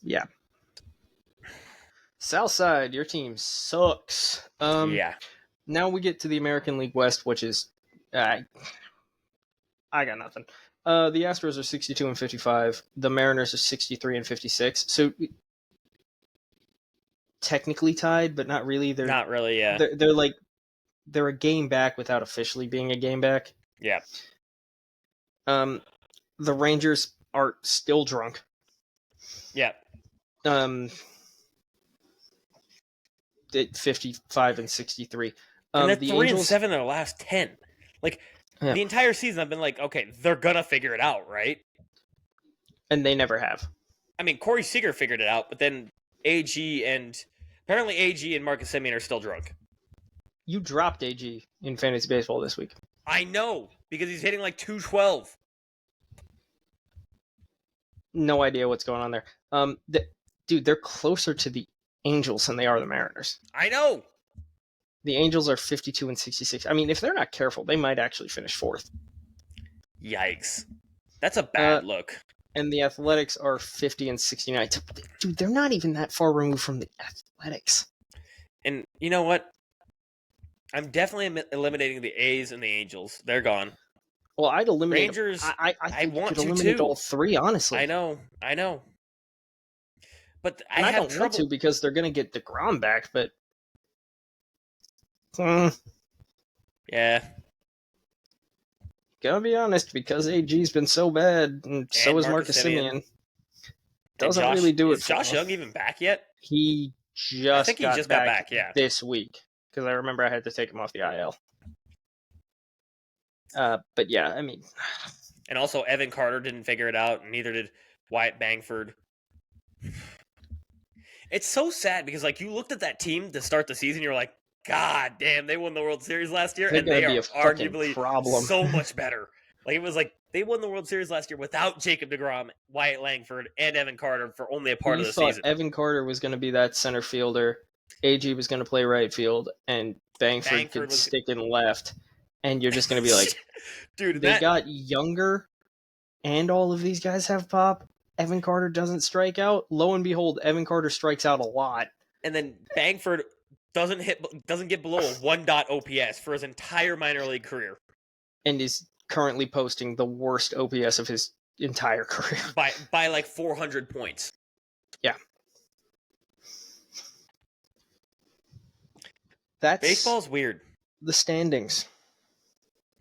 Yeah. Southside, your team sucks. Yeah. Now we get to the American League West, which is... I got nothing. The Astros are 62 and 55. The Mariners are 63 and 56. So technically tied, but not really. They're Not really, yeah. They're a game back without officially being a game back. Yeah. The Rangers are still drunk. Yeah. At 55 and 63. And they're the 3 Angels, and 7 in their last 10. Like, Yeah. the entire season I've been like, okay, they're gonna figure it out, right? and they never have. I mean, Corey Seager figured it out, but then apparently AG and Marcus Semien are still drunk. You dropped AG in fantasy baseball this week. I know, because he's hitting like 212. No idea what's going on there. Dude, they're closer to the Angels than they are the Mariners. I know. The Angels are 52 and 66. I mean, if they're not careful, they might actually finish fourth. Yikes. That's a bad look. And the Athletics are 50 and 69. Dude, they're not even that far removed from the Athletics. And you know what? I'm definitely eliminating the A's and the Angels. They're gone. Well, I'd eliminate Rangers. I think want you could to eliminate too. all three, honestly. I know. But And I have don't trouble. want to because they're going to get DeGrom back, but Yeah. gotta be honest, because AG's been so bad, and so is Marcus Semien. Doesn't really do it Is for Josh him. Young even back yet? He just got back, yeah. this week, because I remember I had to take him off the IL. But yeah, I mean, And also, Evan Carter didn't figure it out, and neither did Wyatt Bangford. It's so sad because, like, you looked at that team to start the season, you're like, God damn, they won the World Series last year, They're and they gonna are be a fucking arguably problem. so much better. Like, it was like they won the World Series last year without Jacob deGrom, Wyatt Langford, and Evan Carter for only a part of the season. Evan Carter was going to be that center fielder, AG was going to play right field, and Bangford could stick in left, and you're just going to be like, dude, they got younger, and all of these guys have pop. Evan Carter doesn't strike out. Lo and behold, Evan Carter strikes out a lot. And then Bangford doesn't get below a 1 OPS for his entire minor league career. And is currently posting the worst OPS of his entire career. By like 400 points. Yeah. That's Baseball's weird. the standings.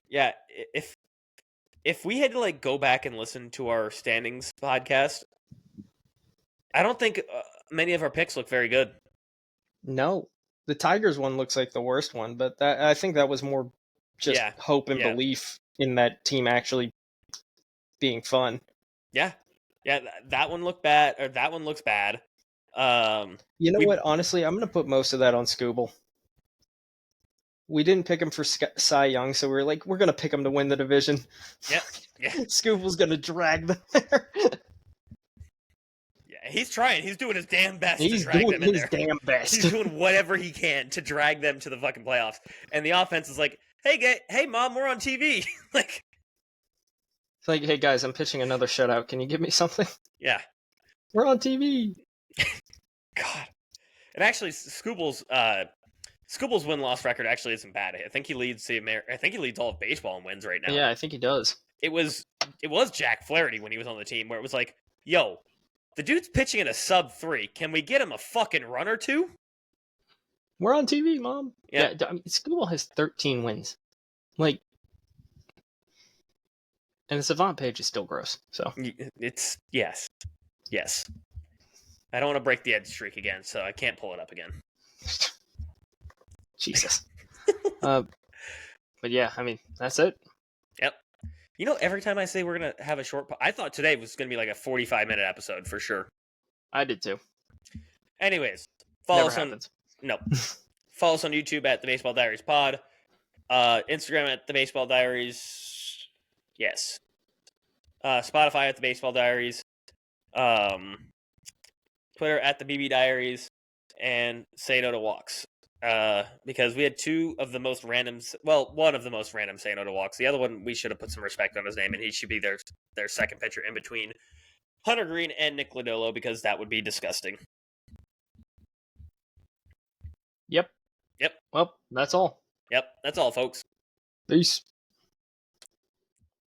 Yeah, if we had to like go back and listen to our standings podcast, I don't think many of our picks look very good. No. The Tigers one looks like the worst one, but I think that was more just hope and belief in that team actually being fun. Yeah. Yeah, that one looked bad, or that one looks bad. You know what? Honestly, I'm going to put most of that on Scooble. We didn't pick him for Cy Young, so we're going to pick him to win the division. Yeah. Scooble's going to drag them there. Yeah, he's trying. He's doing his damn best He's to drag doing them in his there. damn best. He's doing whatever he can to drag them to the fucking playoffs. And the offense is like, hey, Mom, we're on TV. Like, it's like, hey, guys, I'm pitching another shutout. Can you give me something? Yeah. We're on TV. God. And actually, Scooble's win-loss record actually isn't bad. I think he leads all of baseball in wins right now. Yeah, I think he does. It was Jack Flaherty when he was on the team where it was like, yo, the dude's pitching at a sub-3. Can we get him a fucking run or two? We're on TV, Mom. Yeah. I mean, Scooble has 13 wins. Like, and the Savant page is still gross. So it's yes. I don't want to break the edge streak again, so I can't pull it up again. Jesus. But yeah, I mean, that's it. Yep. You know, every time I say we're going to have a short... I thought today was going to be like a 45-minute episode for sure. I did too. Anyways, follow us on YouTube at The Baseball Diaries Pod. Instagram at The Baseball Diaries. Yes. Spotify at The Baseball Diaries. Twitter at The BB Diaries. And Say No to Walks. Because we had one of the most random Say No to Walks. The other one, we should have put some respect on his name, and he should be their second pitcher in between Hunter Green and Nick Lodolo, because that would be disgusting. Yep. Well, that's all. Yep, that's all, folks. Peace.